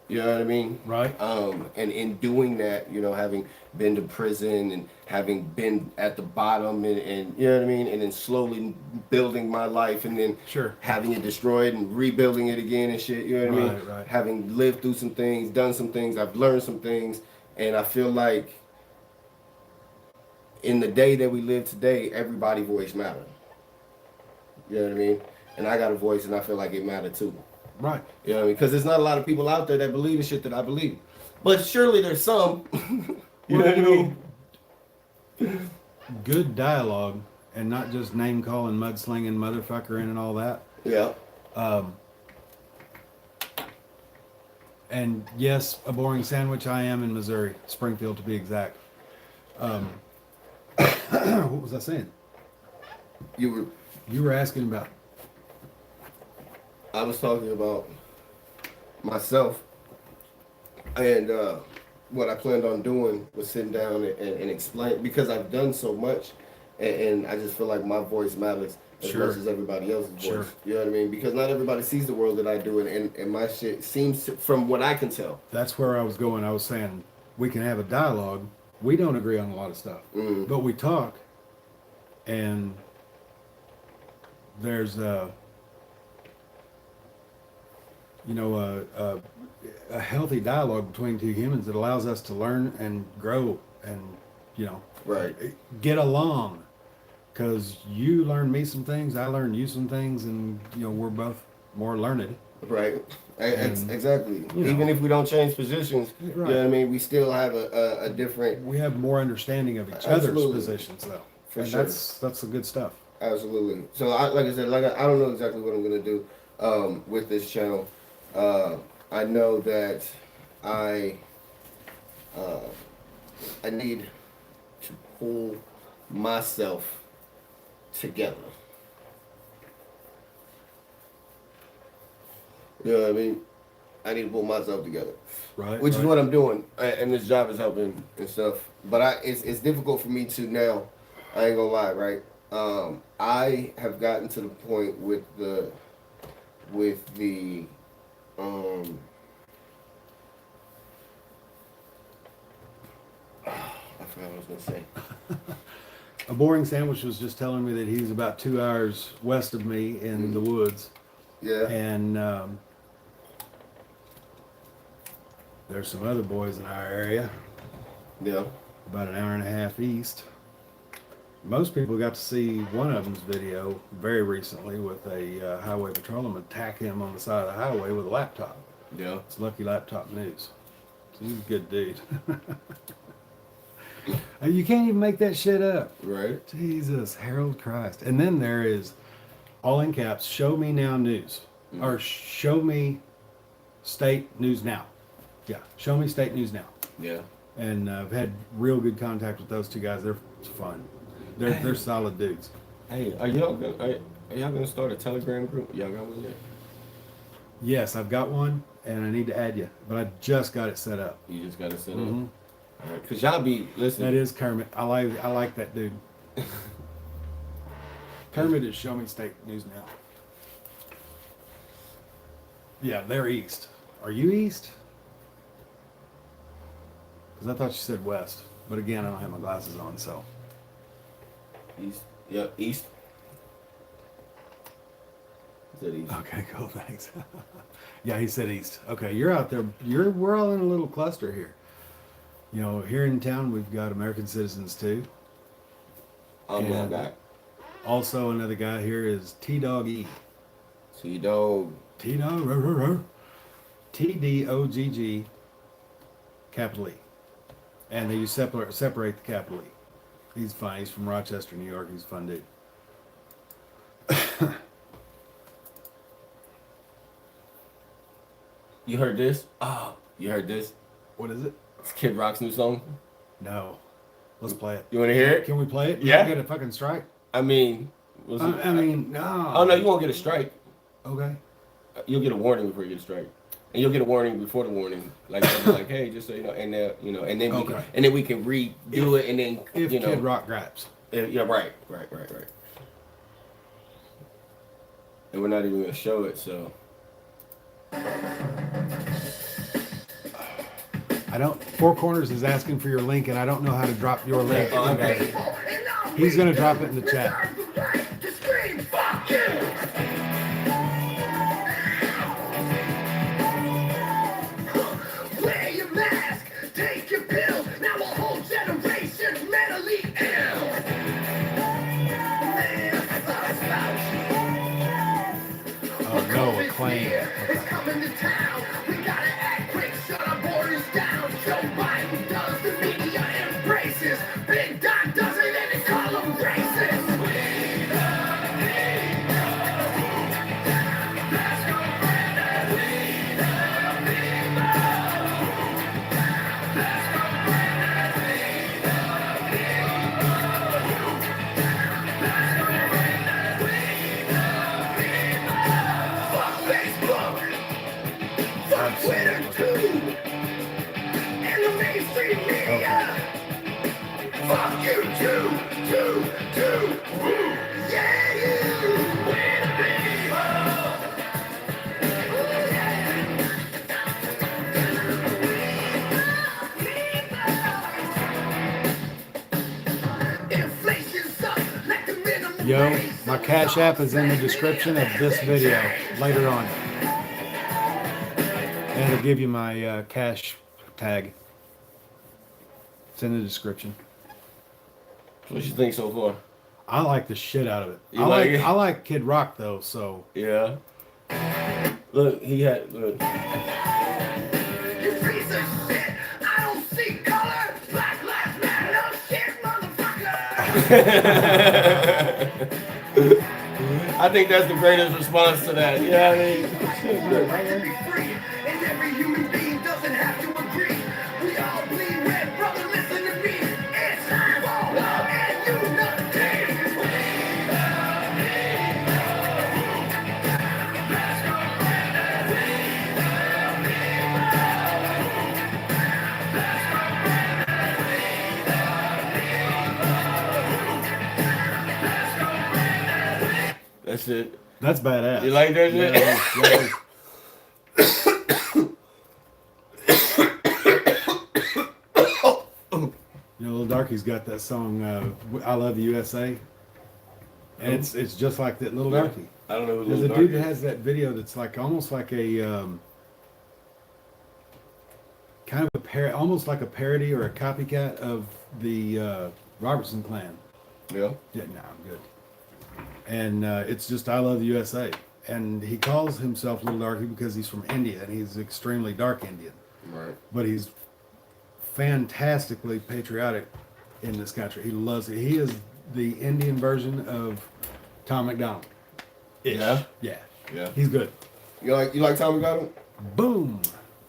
You know what I mean? Right. And in doing that, you know, having been to prison and having been at the bottom and you know what I mean? And then slowly building my life and then Sure. having it destroyed and rebuilding it again and shit. You know what I mean? Right. Having lived through some things, done some things, I've learned some things. And I feel like in the day that we live today, everybody's voice matters. You know what I mean? And I got a voice and I feel like it mattered too. Right. You know what I mean? Because there's not a lot of people out there that believe the shit that I believe. But surely there's some. You know what I mean? Good dialogue and not just name calling, mudslinging, motherfucker and all that. Yeah. And yes, a boring sandwich. I am in Missouri, Springfield to be exact. What was I saying? You were asking about. I was talking about myself and what I planned on doing was sitting down and explain, because I've done so much and I just feel like my voice matters. as Sure. much as everybody else's voice. Sure. You know what I mean? Because not everybody sees the world that I do, and my shit seems, from what I can tell. That's where I was going. I was saying we can have a dialogue. We don't agree on a lot of stuff, but we talk, and there's a healthy dialogue between two humans that allows us to learn and grow and Right. get along. Because you learn me some things, I learn you some things, and we're both more learned. Right. And, Exactly. you know. Even if we don't change positions, Right. you know what I mean? We still have a different. We have more understanding of each Absolutely. other's positions, though. For and sure. that's the good stuff. Absolutely. So, like I said, I don't know exactly what I'm gonna do with this channel. I know that I need to pull myself together. You know what I mean? I need to pull myself together, Right. which is right. what I'm doing, and this job is helping and stuff. But it's difficult for me to now. I ain't gonna lie, right? I have gotten to the point with the I forgot what I was gonna say. A boring sandwich was just telling me that he's about 2 hours west of me in the woods, Yeah. and there's some other boys in our area, Yeah. about an hour and a half east. Most people got to see one of them's video very recently with a highway patrolman attack him on the side of the highway with a laptop. Yeah. It's Lucky Laptop News. So he's a good dude. You can't even make that shit up. Right. Jesus, Harold Christ. And then there is, all in caps, Show Me Now News. Or Show Me State News Now. Yeah, Show Me State News Now. Yeah. And I've had real good contact with those two guys. They're fun. They're solid dudes. Hey, are y'all gonna start a Telegram group? Y'all got one yet? Yes, I've got one, and I need to add you. But I just got it set up. You just gotta set Mhm. up. All right. Cause y'all be listening. That is Kermit. I like that dude. Kermit is Show Me State News Now. Yeah, they're east. Are you east? Because I thought you said west. But again, I don't have my glasses on, so. East. Yep. East. Is that east? Okay, cool, thanks. Yeah, he said east. Okay, you're out there. We're all in a little cluster here. Here in town, we've got American citizens too. I'm And- that guy. Also, another guy here is T-Dog E. T-Dog. T-Dog, T-D-O-G-G, capital E. And they separate the capital E. He's fine. He's from Rochester, New York. He's a fun dude. You heard this? Oh, you heard this? What is it? It's Kid Rock's new song. No. Let's play it. You want to hear it? Can we play it? You Yeah. don't get a fucking strike? I mean, was it- I mean, no. Oh no, you won't get a strike. Okay. You'll get a warning before you get a strike, and you'll get a warning before the warning. Like, like, hey, just so you know, and and then Okay. we can redo it, and then If Kid Rock grabs. Yeah, right. And we're not even gonna show it, so. Four Corners is asking for your link, and I don't know how to drop your link. Oh, I got it. He's gonna drop it in the chat. Wear your mask, take your pill. Now a whole generation's mentally ill. Oh no, a claim. It's coming to town. We gotta act quick, shut our borders down. Joe Biden does, the media embraces. Big Dot does it, and they call them racist. We the people. Let's go, Brandon. We the people. Let's go, Brandon. We the people. Let's go, Brandon. We the people. Fuck Facebook. Fuck Twitter too. And the mainstream media. Fuck you too. Woo. Yeah, you. Yo, my Cash App is in the description of this video later on. And it'll give you my cash tag. It's in the description. What you think so far? I like the shit out of it. You like it? I like Kid Rock though, so Yeah. Look, he had look. You piece of shit! I don't see color! Black lives matter! No shit, motherfucker! I think that's the greatest response to that. Yeah, I mean, Right to be free, and every human being doesn't have to agree. We all bleed red, brother, listen to me. It's time for love and unity. that's it. that's badass. You like that shit? Yeah. You know, Lil Darky's got that song, "I Love the USA," and it's just like that, Little Darky. I don't know who There's a Lil dude Dark that is. has that video that's like almost like a kind of a almost like a parody or a copycat of the Robertson Clan. Yeah. Yeah, no, I'm good. And it's just "I Love the USA," and he calls himself Little Darky because he's from India and he's extremely dark Indian, Right. but he's fantastically patriotic in this country. He loves it. He is the Indian version of Tom McDonald. Yeah. Yeah. Yeah. He's good. You like Tom McDonald? Boom.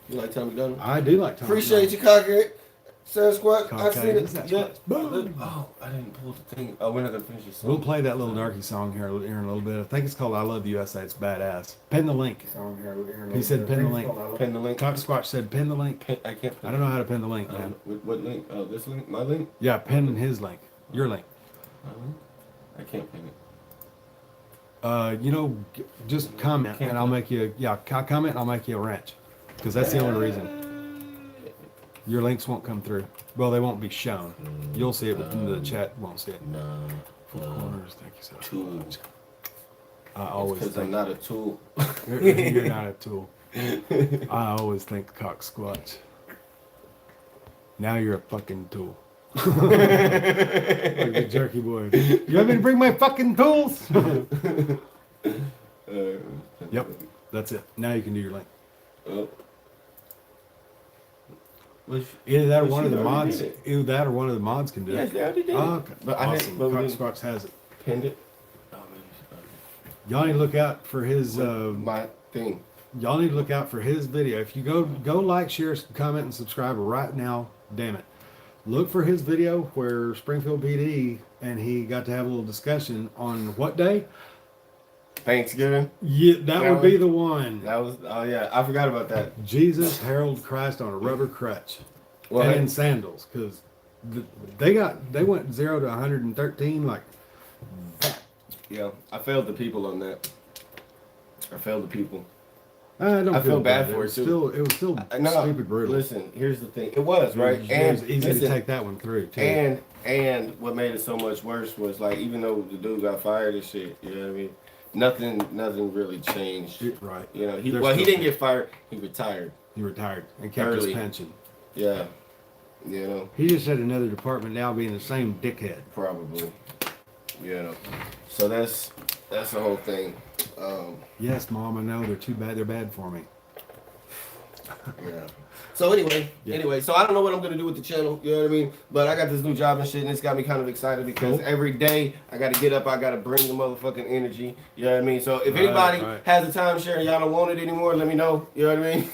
You like Tom McDonald? I do like Tom. Appreciate you, Cockhead. Sasquatch. I've seen it. Cockhead, Yeah. Boom. Oh, I didn't pull the thing. Oh, we're not gonna finish this song. We'll play that Little Darky song here in a little bit. I think it's called "I Love the USA." It's badass. Pin the link. He said pin the link. Pin the link. Cock Squatch said pin the link. I can't. I don't know how to pin the link, man. What link? Oh, this link? My link? Yeah, pin his link. Your link. My link? I can't pin it. You know, just comment and I'll make you. Yeah, comment and I'll make you a wrench, because that's the only reason. Your links won't come through. Well, they won't be shown. You'll see it, but the chat won't see it. No. Four corners. Thank you so Tool. much. I always Because I'm think not a tool. you're not a tool. I always think Cock Squatch. Now you're a fucking tool. Like the jerky boy. You want me to bring my fucking tools? Yep, that's it. Now you can do your link. Oh. Either that or one of the She already mods. did it. Either that or one of the mods can do Yes, it. they already did. Oh, it. okay. But I Awesome. didn't. But we Cock didn't Squatch has it. pinned it. Oh, Y'all need to look out for his. my thing. Y'all need to look out for his video. If you go like, share, comment, and subscribe right now. Damn it. Look for his video where Springfield PD and he got to have a little discussion on what day? Thanksgiving. Yeah, that would be was- the one. That was. Oh yeah, I forgot about that. Jesus heralded Christ on a rubber crutch Well, and in sandals, because they went 0 to 113 like. yeah, I failed the people on that. I failed the people. I don't I feel bad for was it, too. It was still No, stupid brutal. Listen, here's the thing. It was right, It was and easy listen, to take that one through too. and what made it so much worse was like even though the dude got fired and shit, you know what I mean? Nothing really changed. Right. You know, he There's didn't get fired. He retired. He retired and kept Early. his pension. Yeah, you know, He just had another department now being the same dickhead. probably. You know, so that's the whole thing. Yes, Mom, I know they're too bad. They're bad for me. Yeah. So anyway, so I don't know what I'm gonna do with the channel, you know what I mean? But I got this new job and shit, and it's got me kind of excited because Cool. every day I gotta get up, I gotta bring the motherfucking energy, you know what I mean? So if Right, anybody right. has a timeshare and y'all don't want it anymore, let me know, you know what I mean?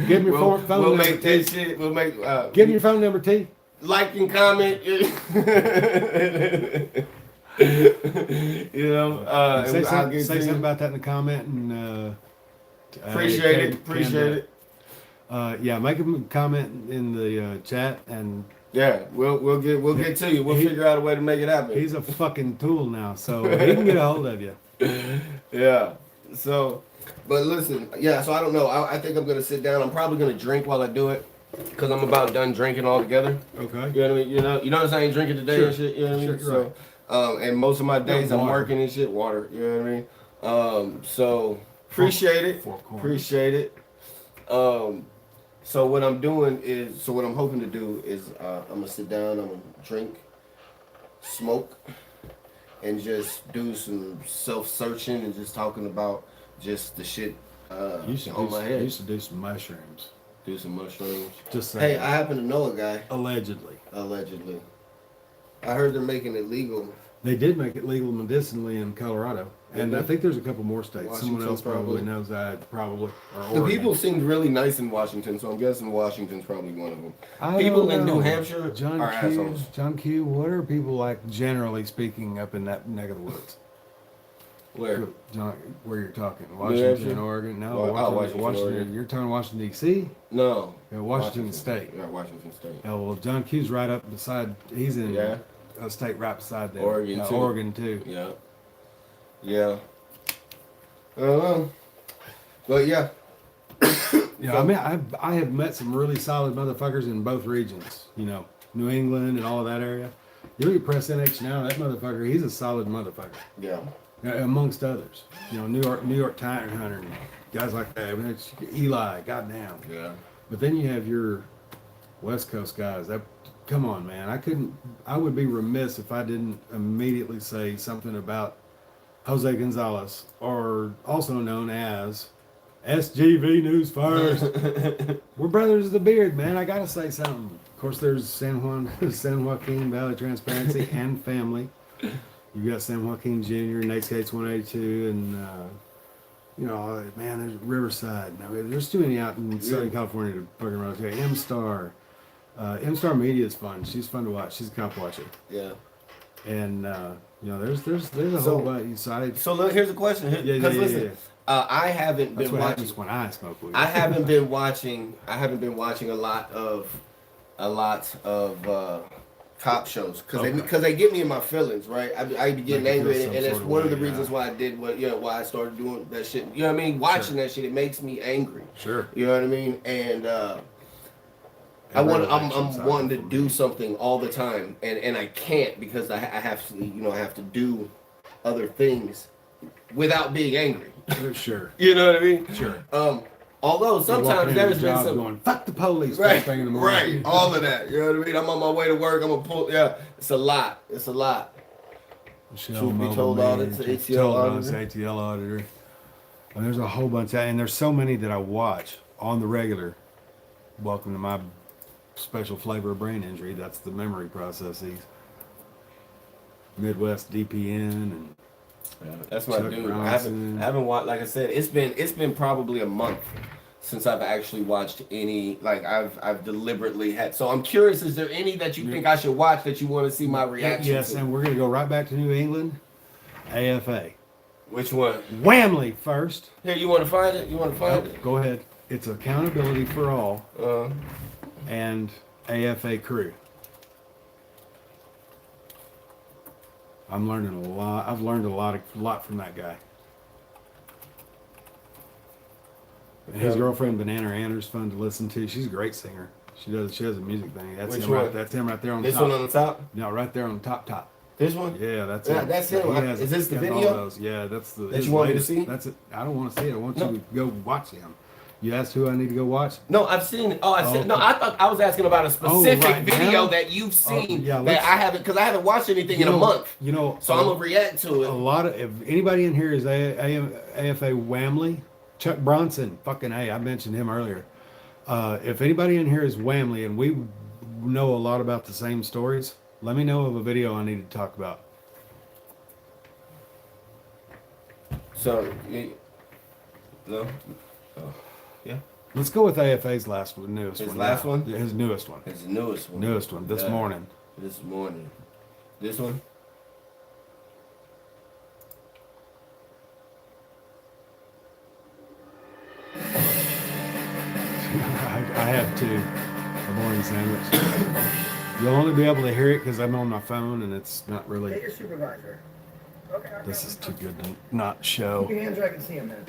Give me your phone We'll number, make that shit. We'll make. Give me your phone number, T. like and comment. You know, Say, and I'll some, get say to something you. about that in the comment and Appreciate it. Appreciate it. Yeah, make a comment in the chat, and Yeah, we'll get to you. We'll He- figure out a way to make it happen. he's a fucking tool now, so he can get a hold of you. Yeah. So, but listen, yeah. So I don't know. I think I'm gonna sit down. I'm probably gonna drink while I do it, cause I'm about done drinking altogether. Okay. You know what I mean? You know what I'm saying? Drinking today Sure. and shit. You know what I mean? Sure, you're And most of my days I'm water. working and shit. Water, you know what I mean? So appreciate it. Four corners. Appreciate it. So what I'm doing is, so what I'm hoping to do is, I'm gonna sit down, I'm gonna drink, smoke, and just do some self-searching and just talking about just the shit You should on my head. You should do some mushrooms. Do some mushrooms. Just Hey, saying. I happen to know a guy. Allegedly. Allegedly. I heard they're making it legal. They did make it legal medicinally in Colorado, and I Mhm. think there's a couple more states. Someone Washington, else probably probably. knows that. Probably. Or The Oregon. people seemed really nice in Washington, so I'm guessing Washington's probably one of them. I People don't in know. New Hampshire John are Q. assholes. John Q. What are people like, generally speaking, up in that neck of the woods? Where? John, where you're talking? Hampshire? Washington, Oregon? No, Washington, Oregon. You're talking Washington D.C. No. Washington State. Yeah, Washington State. Oh well, John Q's right up beside. He's in Yeah. a state right beside there. Oregon, too. Oregon too. Yeah. Yeah. I don't know. But yeah. Yeah, I mean, I have met some really solid motherfuckers in both regions. You know, New England and all of that area. You look at Press NH now. That motherfucker, he's a solid motherfucker. Yeah. Amongst others. You know, New York Titan Hunter, and guys like that. I mean, it's Eli, goddamn. Yeah. But then you have your West Coast guys. That, come on, man. I would be remiss if I didn't immediately say something about Jose Gonzalez, or also known as SGV News First. We're brothers of the beard, man. I gotta say something. Of course, there's San Joaquin Valley Transparency and Family. You got San Joaquin Jr., Nate Skates 182, and you know, man, there's Riverside. Now, there's too many out in Southern California to fucking run. Okay, M-Star. M-Star Media is fun. She's fun to watch. She's a cop watcher. Yeah. And you know, there's a whole bunch. So look, here's a question. Listen, I haven't That's been what watching. happens when I smoke weed. I haven't been watching a lot of cop shows because they get me in my feelings, right? I be getting Make you feel angry, some and that's sort of one of the way, reasons yeah. why I did why I started doing that shit. You know what I mean? Watching that shit, it makes me angry. Sure. You know what I mean? And I'm wanting to do something all the time, and I can't because I have to do other things without being angry. Sure. You know what I mean? Sure. Although sometimes there's been some going, fuck the police. right, first thing in the morning. right, all of that. You know what I mean? I'm on my way to work. I'm gonna pull. Yeah, it's a lot. It's a lot. Michelle Truth be Mobile told, Man, audits, truth ATL be told, auditor. audits, ATL auditor. And there's a whole bunch of, and there's so many that I watch on the regular. Welcome to my special flavor of brain injury. That's the memory processes. Midwest DPN and Yeah, that's my Chuck dude. Bronson. I haven't watched. Like I said, it's been probably a month since I've actually watched any. Like I've deliberately had. So I'm curious. Is there any that you think I should watch that you want to see my reaction? yes, to? and we're gonna go right back to New England. AFA. Which one? Whamley first. Here, you want to find it? You want to find it? Go ahead. It's Accountability for All and AFA Crew. I'm learning a lot. I've learned a lot from that guy. And his girlfriend Banana Anner's fun to listen to. She's a great singer. She has a music thing. That's Which him one? right. That's him right there on This top. one on the top. No, right there on the top. This one. Yeah, that's Yeah, it. that's him. He has- Is this the he has all video? those. Yeah, that's the. That his you want me to latest- see? That's it. I don't want to see it. I want No. you to go watch him. You asked who I need to go watch. No, I've seen it. Oh, I've seen. Okay. No, I thought I was asking about a specific right video now? that you've seen yeah, that let's- I haven't, because I haven't watched anything in a month. You know, So I'm gonna react to a it. lot of. If anybody in here is AFA Whamley, Chuck Bronson, fucking A. I mentioned him earlier. If anybody in here is Whamley and we know a lot about the same stories, let me know of a video I need to talk about. So, no. Oh, yeah. Let's go with AFA's newest His one. last now. one? His newest one. It's the newest one. Newest one. This Yeah. morning. This morning. This one. I have two. A morning sandwich. You'll only be able to hear it because I'm on my phone and it's not Hey, really. your supervisor. Okay. This is too good to not Keep show. your hands where I can see them, man.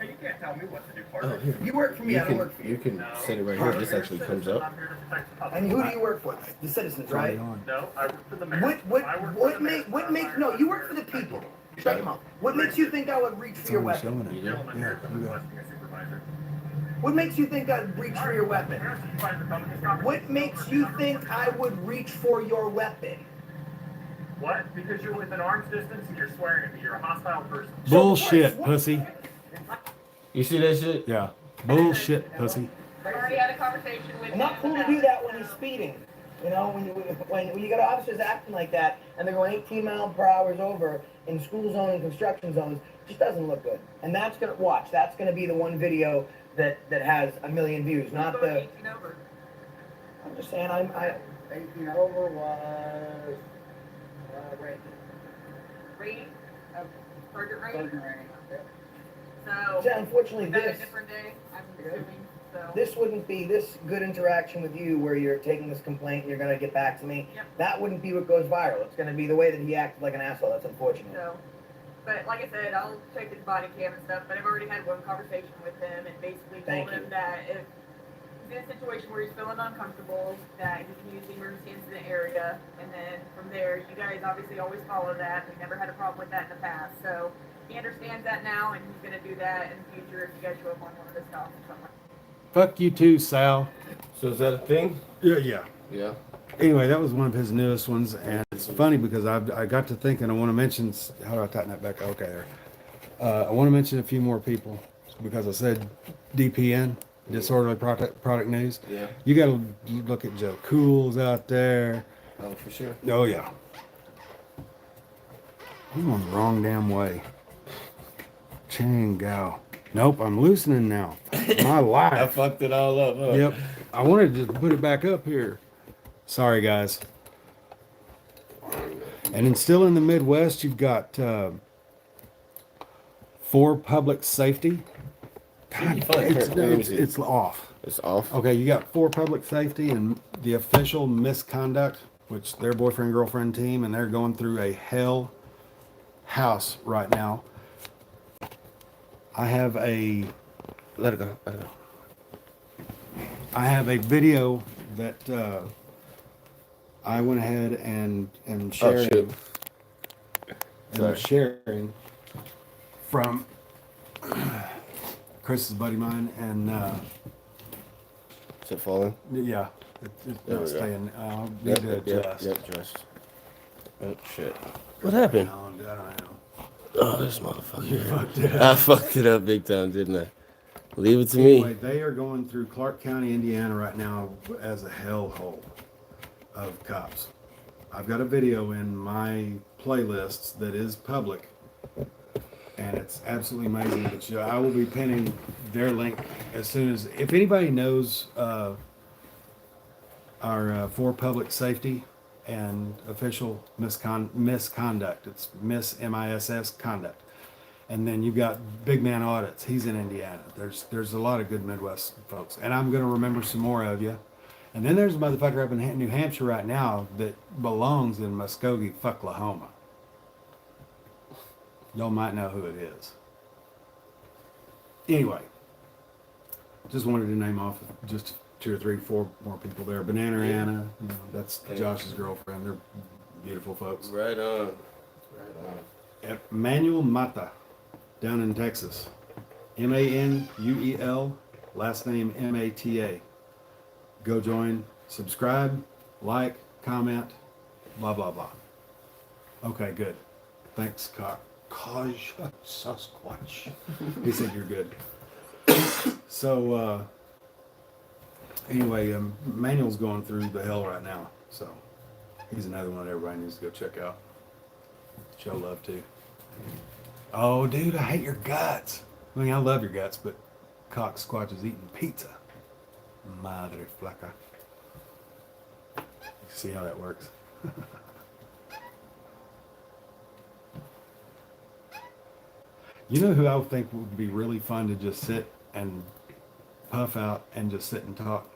Hey, you can't tell me what to do, Oh, partner. here. You work for me, I don't work for You you. can set it right here. This actually comes up. I'm here to protect the public. And who do you work for? The citizens, right? No, I work for the mayor. What I work for what the make mayor. what makes no? You work for the people. Shut your mouth. What makes you think I would reach for your weapon? showing it. You Gentlemen, know? here's the requesting a supervisor. What makes you think I'd reach for your weapon? Mayor, supervisor, come to this conversation. What makes you think I would reach for your weapon? What? Because you're within arm's distance and you're swearing at me. You're a hostile person. Bullshit, what- pussy. You see that shit? Yeah. Bullshit, pussy. I already had a conversation with I'm not cool to do that when he's speeding. You know, when you got officers acting like that and they're going 18 miles per hour over in school zone and construction zones, it just doesn't look good. And that's gonna watch. That's gonna be the one video that has 1 million views, not the. 18 over. I'm just saying, I 18 over was rating. Rating? Target rating? So So, unfortunately, is that a this different day? I'm assuming, so. this wouldn't be this good interaction with you where you're taking this complaint and you're gonna get back to me. Yep. That wouldn't be what goes viral. It's gonna be the way that he acted like an asshole. That's unfortunate. So, but like I said, I'll check his body cam and stuff, but I've already had one conversation with him and basically Thank told him you. that if he's in a situation where he's feeling uncomfortable, that he can use the emergency incident area, and then from there, you guys obviously always follow that. We never had a problem with that in the past, so he understands that now, and he's gonna do that in the future if you guys show up on one of his stops or something. Fuck you too, Sal. So is that a thing? Yeah. Yeah. Anyway, that was one of his newest ones, and it's funny because I got to thinking. I want to mention. How do I tighten that back? Okay, there. I want to mention a few more people because I said DPN, disorderly product news. Yeah. You got to look at Joe Cool's out there. Oh, for sure. Oh yeah. I'm going the wrong damn way. Chang Gao. Nope, I'm loosening now. My I life. fucked it all up. Huh? Yep. I wanted to put it back up here. Sorry, guys. And then still in the Midwest, you've got for public safety. God, it's off. It's off. Okay, you got for public safety and the official misconduct, which their boyfriend-girlfriend team, and they're going through a hell house right now. I have a Let it go. Let it go. I have a video that I went ahead and sharing, shoot. and sharing from Chris's buddy of mine, and Is it falling? yeah, it's There not we go. staying. Need to adjust. Yep, adjust. Oh, shit. What happened? I don't know. Oh, this motherfucker. I fucked it up big time, didn't I? Leave it to Anyway, me. they are going through Clark County, Indiana right now as a hellhole of cops. I've got a video in my playlists that is public, and it's absolutely amazing. But I will be pinning their link as soon as, if anybody knows our for public safety and official misconduct, it's MISS conduct. And then you've got Big Man Audits. He's in Indiana. There's a lot of good Midwest folks. And I'm going to remember some more of you. And then there's a motherfucker up in New Hampshire right now that belongs in Muskogee, Oklahoma. Y'all might know who it is. Anyway, just wanted to name off just 2 or 3, 4 more people there. Banana Anna, you know, that's Josh's girlfriend. They're beautiful folks. Right on. Right Manuel Mata, down in Texas. Manuel, last name Mata. Go join, subscribe, like, comment, blah, blah, blah. Okay, good. Thanks, Sasquatch. He said you're good. So, anyway, Manuel's going through the hell right now. So, he's another one everybody needs to go check out. Show love to. Oh, dude, I hate your guts. I mean, I love your guts, but Cock Squatch is eating pizza. Madre flaca. See how that works. You know who I would think would be really fun to just sit and puff out and just sit and talk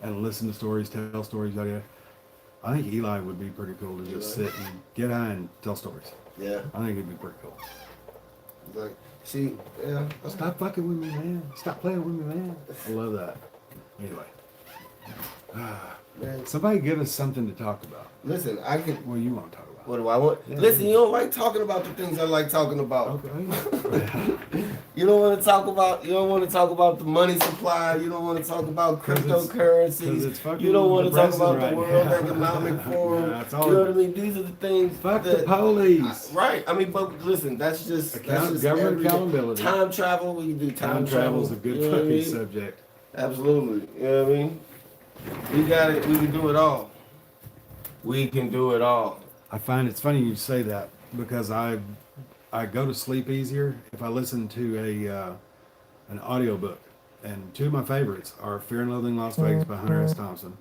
and listen to stories, tell stories, yada yada. I think Eli would be pretty cool to just sit and get high and tell stories. Yeah. I think it'd be pretty cool. Like, see, yeah. Stop fucking with me, man. Stop playing with me, man. I love that. Anyway. Man, Somebody give us something to talk about. listen, I can. What do you want to talk about? What do I want? Yeah, Listen, you don't like talking about the things I like talking about. Okay. You don't want to talk about. You don't want to talk about the money supply. You don't want to talk about 'Cause it's cryptocurrencies. fucking You don't want to talk depressing about right the World now. Economic Forum. Nah, it's You all- know what I mean? These are the things. Fuck that, the police. Right. I mean, but listen, that's just Government everyday. accountability. Time travel. We can do Time travel is a good you know what I fucking mean? subject. Absolutely. You know what I mean? We got it. We can do it all. We can do it all. I find it's funny you say that because I go to sleep easier if I listen to an audiobook. And two of my favorites are Fear and Loathing in Las Vegas by Hunter S. Thompson.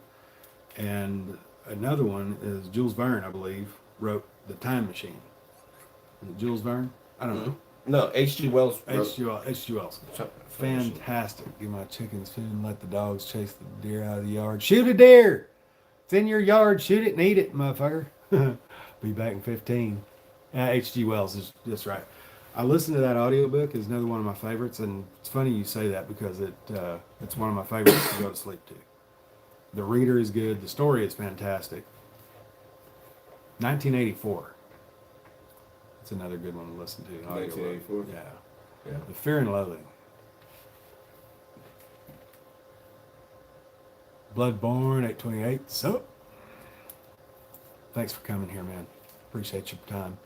And another one is Jules Verne, I believe, wrote The Time Machine. Is it Jules Verne? I don't know. No, H.G. Wells. H.G. Wells. Fantastic. Give my chickens food and let the dogs chase the deer out of the yard. Shoot a deer! It's in your yard. Shoot it and eat it, motherfucker. Be back in 15. H.G. Wells is just right. I listened to that audiobook. It's another one of my favorites. And it's funny you say that because it's one of my favorites to go to sleep to. The reader is good. The story is fantastic. 1984. That's another good one to listen to. 1984? Yeah. The Fear and Loathing. Bloodborne 828. So, thanks for coming here, man. Appreciate your time.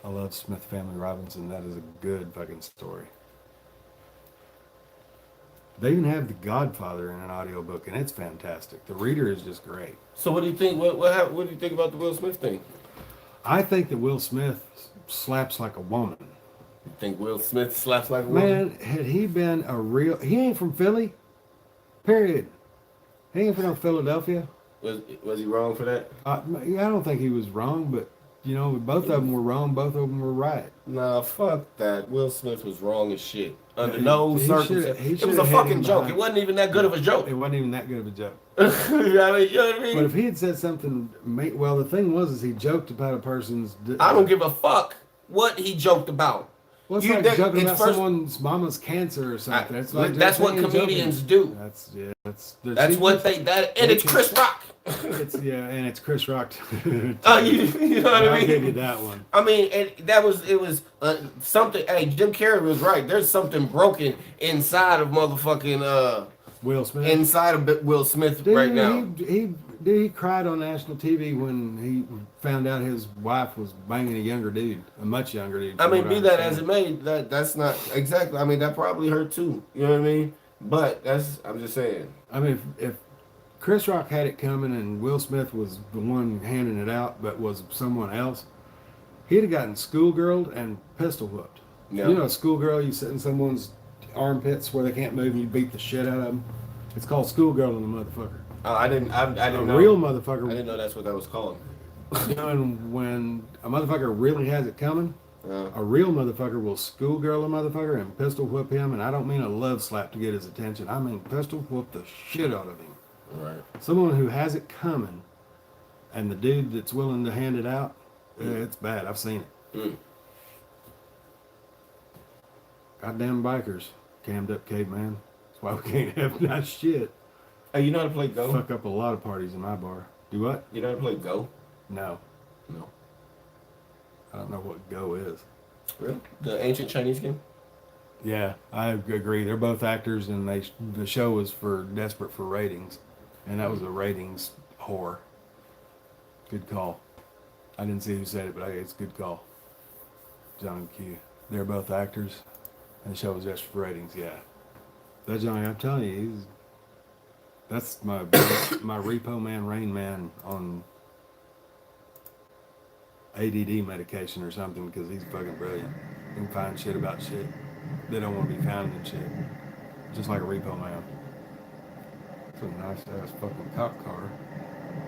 I love Smith Family Robinson. That is a good fucking story. They even have The Godfather in an audiobook, and it's fantastic. The reader is just great. So what do you think? What do you think about the Will Smith thing? I think that Will Smith slaps like a woman. You think Will Smith slaps like a woman? Man, had he been a real... He ain't from Philly. Period. He ain't from Philadelphia. Was he wrong for that? I don't think he was wrong, but, you know, both of them were wrong. Both of them were right. Nah, fuck that. Will Smith was wrong as shit. Under He- no he circumstances. shoulda It was a had fucking him joke. behind- It wasn't even that good of a joke. It wasn't even that good of a joke. You know what I mean? But if he had said something... Well, the thing was is he joked about a person's... I don't give a fuck what he joked about. Well, it's You- like that- joking it's about first- someone's mama's cancer or something. It's like That's what joking. comedians do. That's what they... And it's Chris Rock. And it's Chris Rock. You know what I I'll mean? give you that one. I mean, it was something. Hey, Jim Carrey was right. There's something broken inside of motherfucking Will Smith. inside of Will Smith Dude, right now. He cried on national TV when he found out his wife was banging a younger dude, a much younger dude. I mean, from be what that I as it understand. may, that's not exactly. I mean, that probably hurt too. You know what I mean? But I'm just saying. I mean, if Chris Rock had it coming and Will Smith was the one handing it out, but was someone else, he'd have gotten schoolgirled and pistol whipped. Yeah. You know, a schoolgirl, you sit in someone's armpits where they can't move and you beat the shit out of them. It's called schoolgirl in the motherfucker. I didn't A know. real motherfucker. I didn't know that's what that was called. You know, and when a motherfucker really has it coming, a real motherfucker will schoolgirl a motherfucker and pistol whip him. And I don't mean a love slap to get his attention. I mean pistol whip the shit out of him. Right. Someone who has it coming, and the dude that's willing to hand it out, it's bad. I've seen it. Mm. Goddamn bikers, cammed up caveman. That's why we can't have nice shit. Hey, you know how to play Go? Fuck up a lot of parties in my bar. Do what? You know how to play Go? No. No. I don't know what Go is. Really? The ancient Chinese game? Yeah, I agree. They're both actors, and the show was desperate for ratings, and that was a ratings whore. Good call. I didn't see who said it, but it's a good call. John Q. They're both actors, and the show was desperate for ratings. Yeah, that Johnny, I'm telling you, that's my my Repo Man, Rain Man on ADD medication or something, because he's fucking brilliant. He can find shit about shit. They don't want to be found in shit. Just like a Repo Man. It's a nice ass fucking cop car.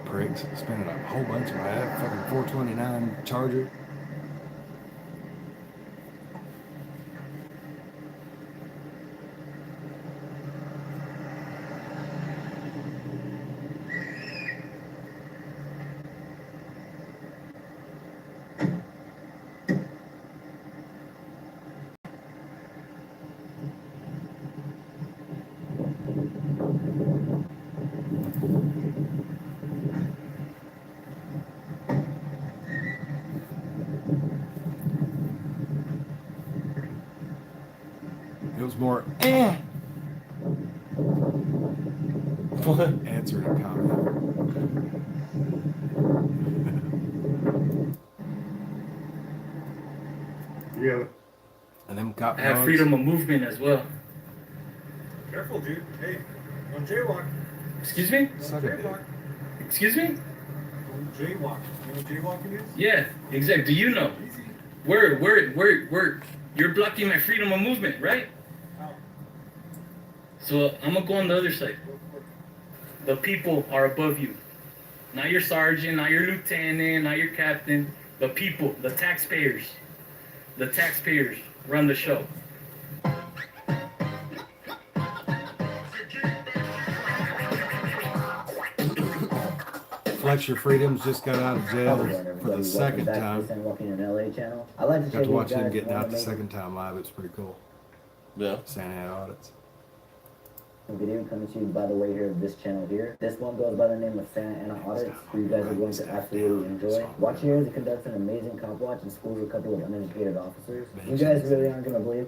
Pricks. Spending a whole bunch of my fucking 429 Charger. Answer in a comment. Yeah. And them cop I have dogs. freedom of movement as well. Careful, dude. Hey, don't jaywalk. Excuse me? Suck it, dude. Excuse me? Don't jaywalk. You know what jaywalking is? Yeah, exactly. Do you know? Easy. Word. You're blocking my freedom of movement, right? How? So I'm gonna go on the other side. Go for it. The people are above you. Not your sergeant, not your lieutenant, not your captain. The people, the taxpayers. The taxpayers run the show. Flex Your Freedoms just got out of jail for the second time. Walking in LA channel. I like to Got to watch him him getting out the second time live. It's pretty cool. Yeah. Santa Ana audits. video coming to you by the way here of this channel here. This one goes by the name of Santa Ana Audits, who you guys are going to absolutely enjoy. Watch here as it conducts an amazing cop watch and schools a couple of uneducated officers. You guys really aren't gonna believe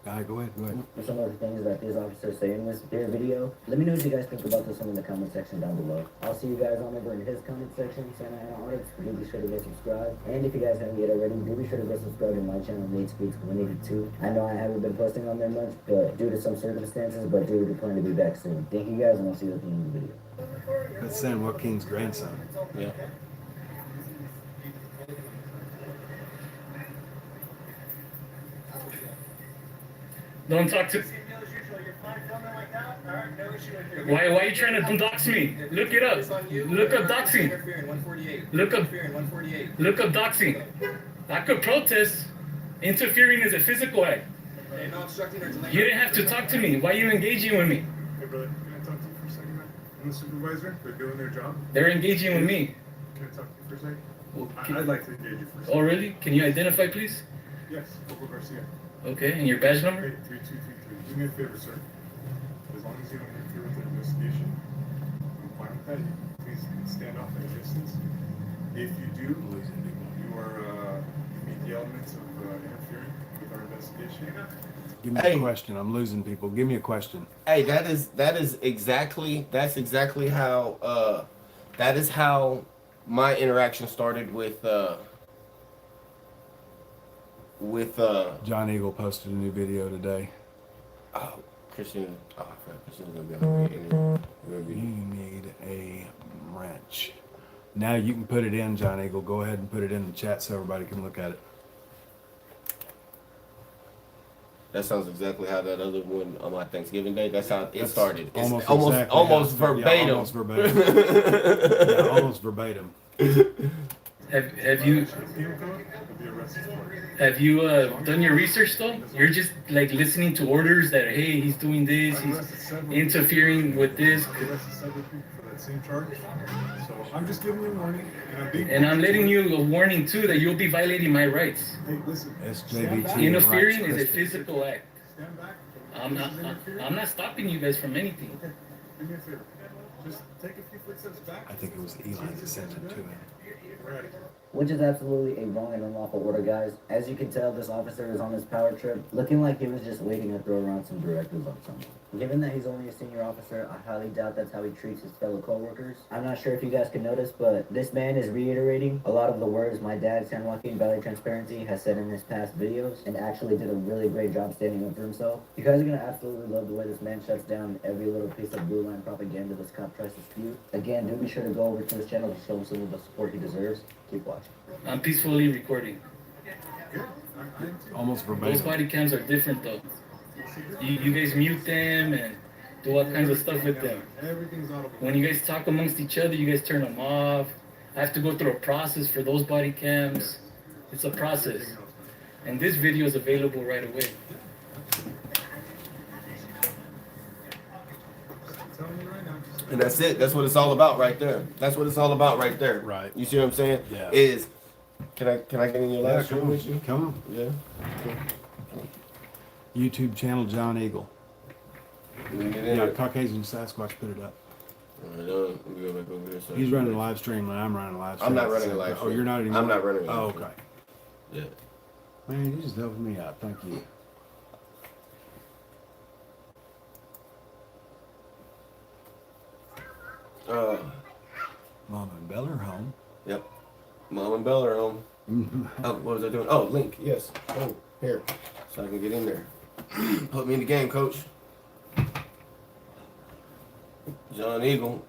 Alright, go ahead. for some of the things that these officers say in this video. Let me know what you guys think about this one in the comment section down below. I'll see you guys on over in his comment section, Santa Ana Audits. Do be sure to go subscribe. And if you guys haven't yet already, do be sure to go subscribe to my channel, Nate Speaks 182. I know I haven't been posting on there much, but due to some circumstances, but dude, we plan to be back soon. Thank you guys, and I'll see you at the end of the video. That's San Joaquin's grandson. Yeah. Don't talk to. Why are you trying to dox me? Look it up. Look up doxing. Look up doxing. I could protest. Interfering is a physical act. You didn't have to talk to me. Why are you engaging with me? Hey, brother, can I talk to you for a second, man? I'm the supervisor. They're doing their job. They're engaging with me. Can I talk to you for a second? Well, I'd like to engage you for a Oh, second. really? Can you identify, please? Yes, Corporal Garcia. Okay, and your badge Hey, number? 3233. Do me a favor, sir. As long as you don't interfere with the investigation, I'm fine with that. Please stand off at a distance. If you do, you are, you meet the elements of interfering with our investigation. Give me Hey. a question. I'm losing people. Give me a question. Hey, that's exactly how that is how my interaction started with John Eagle posted a new video today. Christian. Oh, crap, Christian's gonna be on the interview. You need a wrench. Now you can put it in, John Eagle. Go ahead and put it in the chat so everybody can look at it. That sounds exactly how that other one on my Thanksgiving Day. That's how it started. It's Almost almost exactly how almost it started. verbatim. Yeah, almost verbatim. Yeah, almost verbatim. Have you done your research though? You're just like listening to orders that hey, he's doing this, he's interfering with this. I arrested several people for that same charge. So I'm just giving you a warning, and I'm being. And I'm letting you a warning too that you'll be violating my rights. Hey, listen. SJVT. Interfering rights is a Christie. physical act. Stand back. I'm not stopping you guys from anything. Okay, do me a favor. Just take a few footsteps back. I think it was Eli that sent it to him. We're at it. Which is absolutely a wrong and unlawful order, guys. As you can tell, this officer is on his power trip, looking like he was just waiting to throw around some directives on someone. Given that he's only a senior officer, I highly doubt that's how he treats his fellow co-workers. I'm not sure if you guys can notice, but this man is reiterating a lot of the words my dad, San Joaquin Valley Transparency, has said in his past videos, and actually did a really great job standing up for himself. You guys are gonna absolutely love the way this man shuts down every little piece of blue line propaganda this cop tries to spew. Again, do be sure to go over to his channel to show him some of the support he deserves. Keep watching. I'm peacefully recording. Almost Those verbatim. body cams are different though. You guys mute them and do all kinds of stuff with them. Everything's audible. When you guys talk amongst each other, you guys turn them off. I have to go through a process for those body cams. It's a process. And this video is available right away. Telling you right now. And that's it. That's what it's all about right there. That's what it's all about right there. Right. You see what I'm saying? Yeah. Is can I get in your Yeah, last come room with you? on. Come on. Yeah. YouTube channel John Eagle. Let me get in Yeah, it. Caucasian Sasquatch put it up. Alright, let me go back over here. So He's running a live stream and I'm running a live stream. I'm not running a live Oh, stream. you're not anymore? I'm not running a live Oh, stream. okay. Yeah. Man, you just helping me out. Thank you. Mom and Bella are home. Yep. Mom and Bella are home. Oh, what was I doing? Oh, link. Yes. Oh, here. So I can get in there. Put me in the game, coach. John Eagle.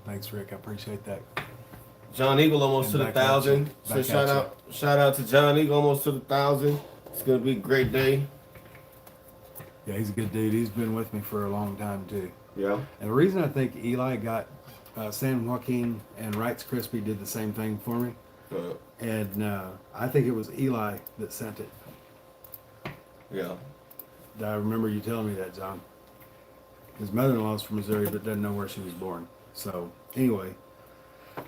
Thanks, Rick. I appreciate that. John Eagle almost to the 1,000. So shout out to John Eagle almost to the 1,000. It's gonna be a great day. Yeah, he's a good dude. He's been with me for a long time too. Yeah. And the reason I think Eli got San Joaquin and Wright's Crispy did the same thing for me. And I think it was Eli that sent it. Yeah. I remember you telling me that, John. His mother-in-law's from Missouri, but doesn't know where she was born. So anyway,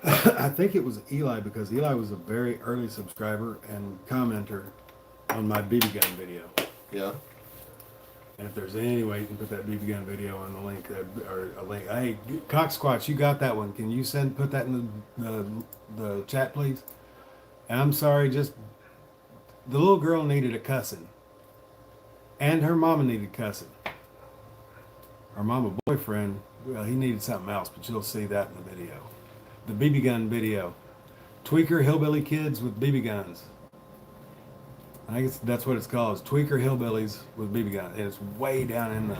I think it was Eli because Eli was a very early subscriber and commenter on my BB gun video. Yeah. And if there's any way you can put that BB gun video on the link or a link, hey, Cock Squatch, you got that one? Can you put that in the chat, please? And I'm sorry, just the little girl needed a cussing, and her mama needed cussing. Her mama boyfriend, well, he needed something else, but you'll see that in the video, the BB gun video. Tweaker hillbilly kids with BB guns. I guess that's what it's called. It's Tweaker Hillbillies with BB guns. And it's way down in the...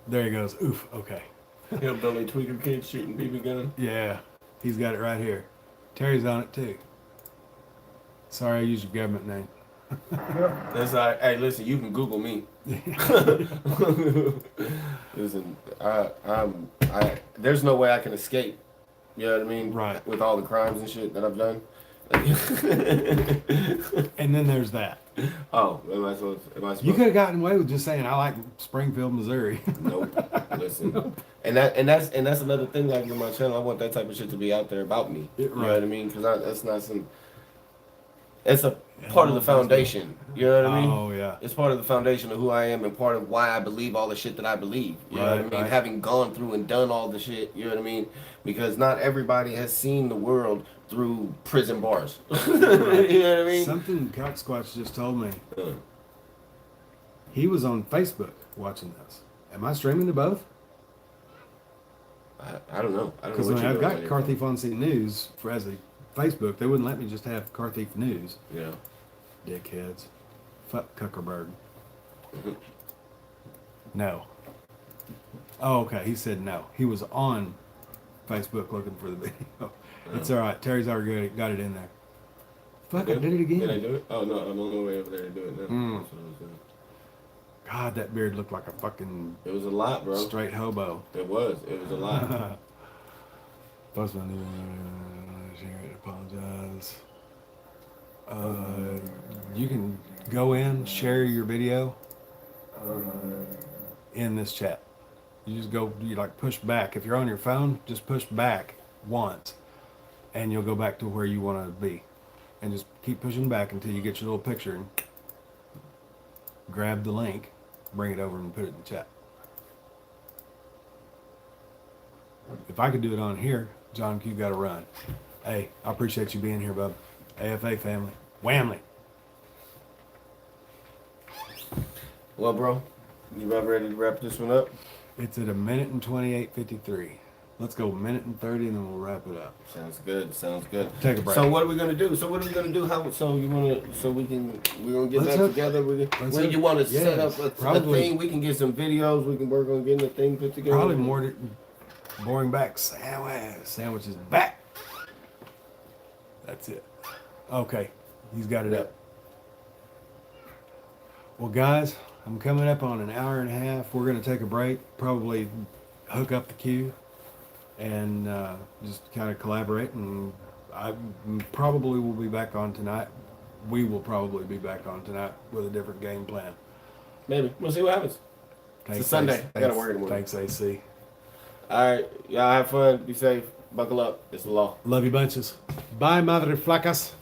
There he goes. Oof. Okay. Hillbilly Tweaker kids shooting BB gun. Yeah. He's got it right here. Terry's on it too. Sorry I used your government name. That's all right. Hey, listen, you can Google me. Listen, there's no way I can escape. You know what I mean? Right. With all the crimes and shit that I've done. And then there's that. Oh, am I supposed You could have gotten away with just saying I like Springfield, Missouri. Nope. Listen. Nope. And that's another thing, like with my channel, I want that type of shit to be out there about me. You know what I mean? Because that's not some. It's a part of the foundation. You know what I mean? Oh yeah. It's part of the foundation of who I am and part of why I believe all the shit that I believe. You know what I mean? Right. Having gone through and done all the shit. You know what I mean? Because not everybody has seen the world through prison bars. You know what I mean? Something Cock Squatch just told me. He was on Facebook watching this. Am I streaming to both? I don't know. Because when I've got Car Thief on Scene News as a Facebook, they wouldn't let me just have Car Thief News. Yeah. Dickheads. Fuck Kuckerberg. No. Oh, okay. He said no. He was on Facebook looking for the video. It's all right. Terry's already got it in there. Fuck, I did it again. Did I do it? Oh, no. I'm on my way over there to do it now. God, that beard looked like a fucking... It was a lot, bro. Straight hobo. It was. It was a lot. Postman, apologize. You can go in, share your video in this chat. You just go, you like push back. If you're on your phone, just push back once and you'll go back to where you want to be. And just keep pushing back until you get your little picture and grab the link, bring it over and put it in the chat. If I could do it on here, John Q got to run. Hey, I appreciate you being here, bub. AFA family. Whammy. Well, bro, you about ready to wrap this one up? It's at 1:28:53 minutes. Let's go 1:30 and then we'll wrap it up. Sounds good. Sounds good. Take a break. So what are we gonna do? We're gonna get that together. When you want to set up a thing, we can get some videos. We can work on getting the thing put together. Probably more boring back sandwich is back. That's it. Okay, he's got it up. Well, guys, I'm coming up on an hour and a half. We're gonna take a break. Probably hook up the queue and just kind of collaborate. And I probably will be back on tonight. We will probably be back on tonight with a different game plan. Maybe we'll see what happens. Thanks, it's a Sunday. I gotta work in the morning. Thanks, AC. All right, y'all have fun. Be safe. Buckle up. It's the law. Love you bunches. Bye, mother flacas.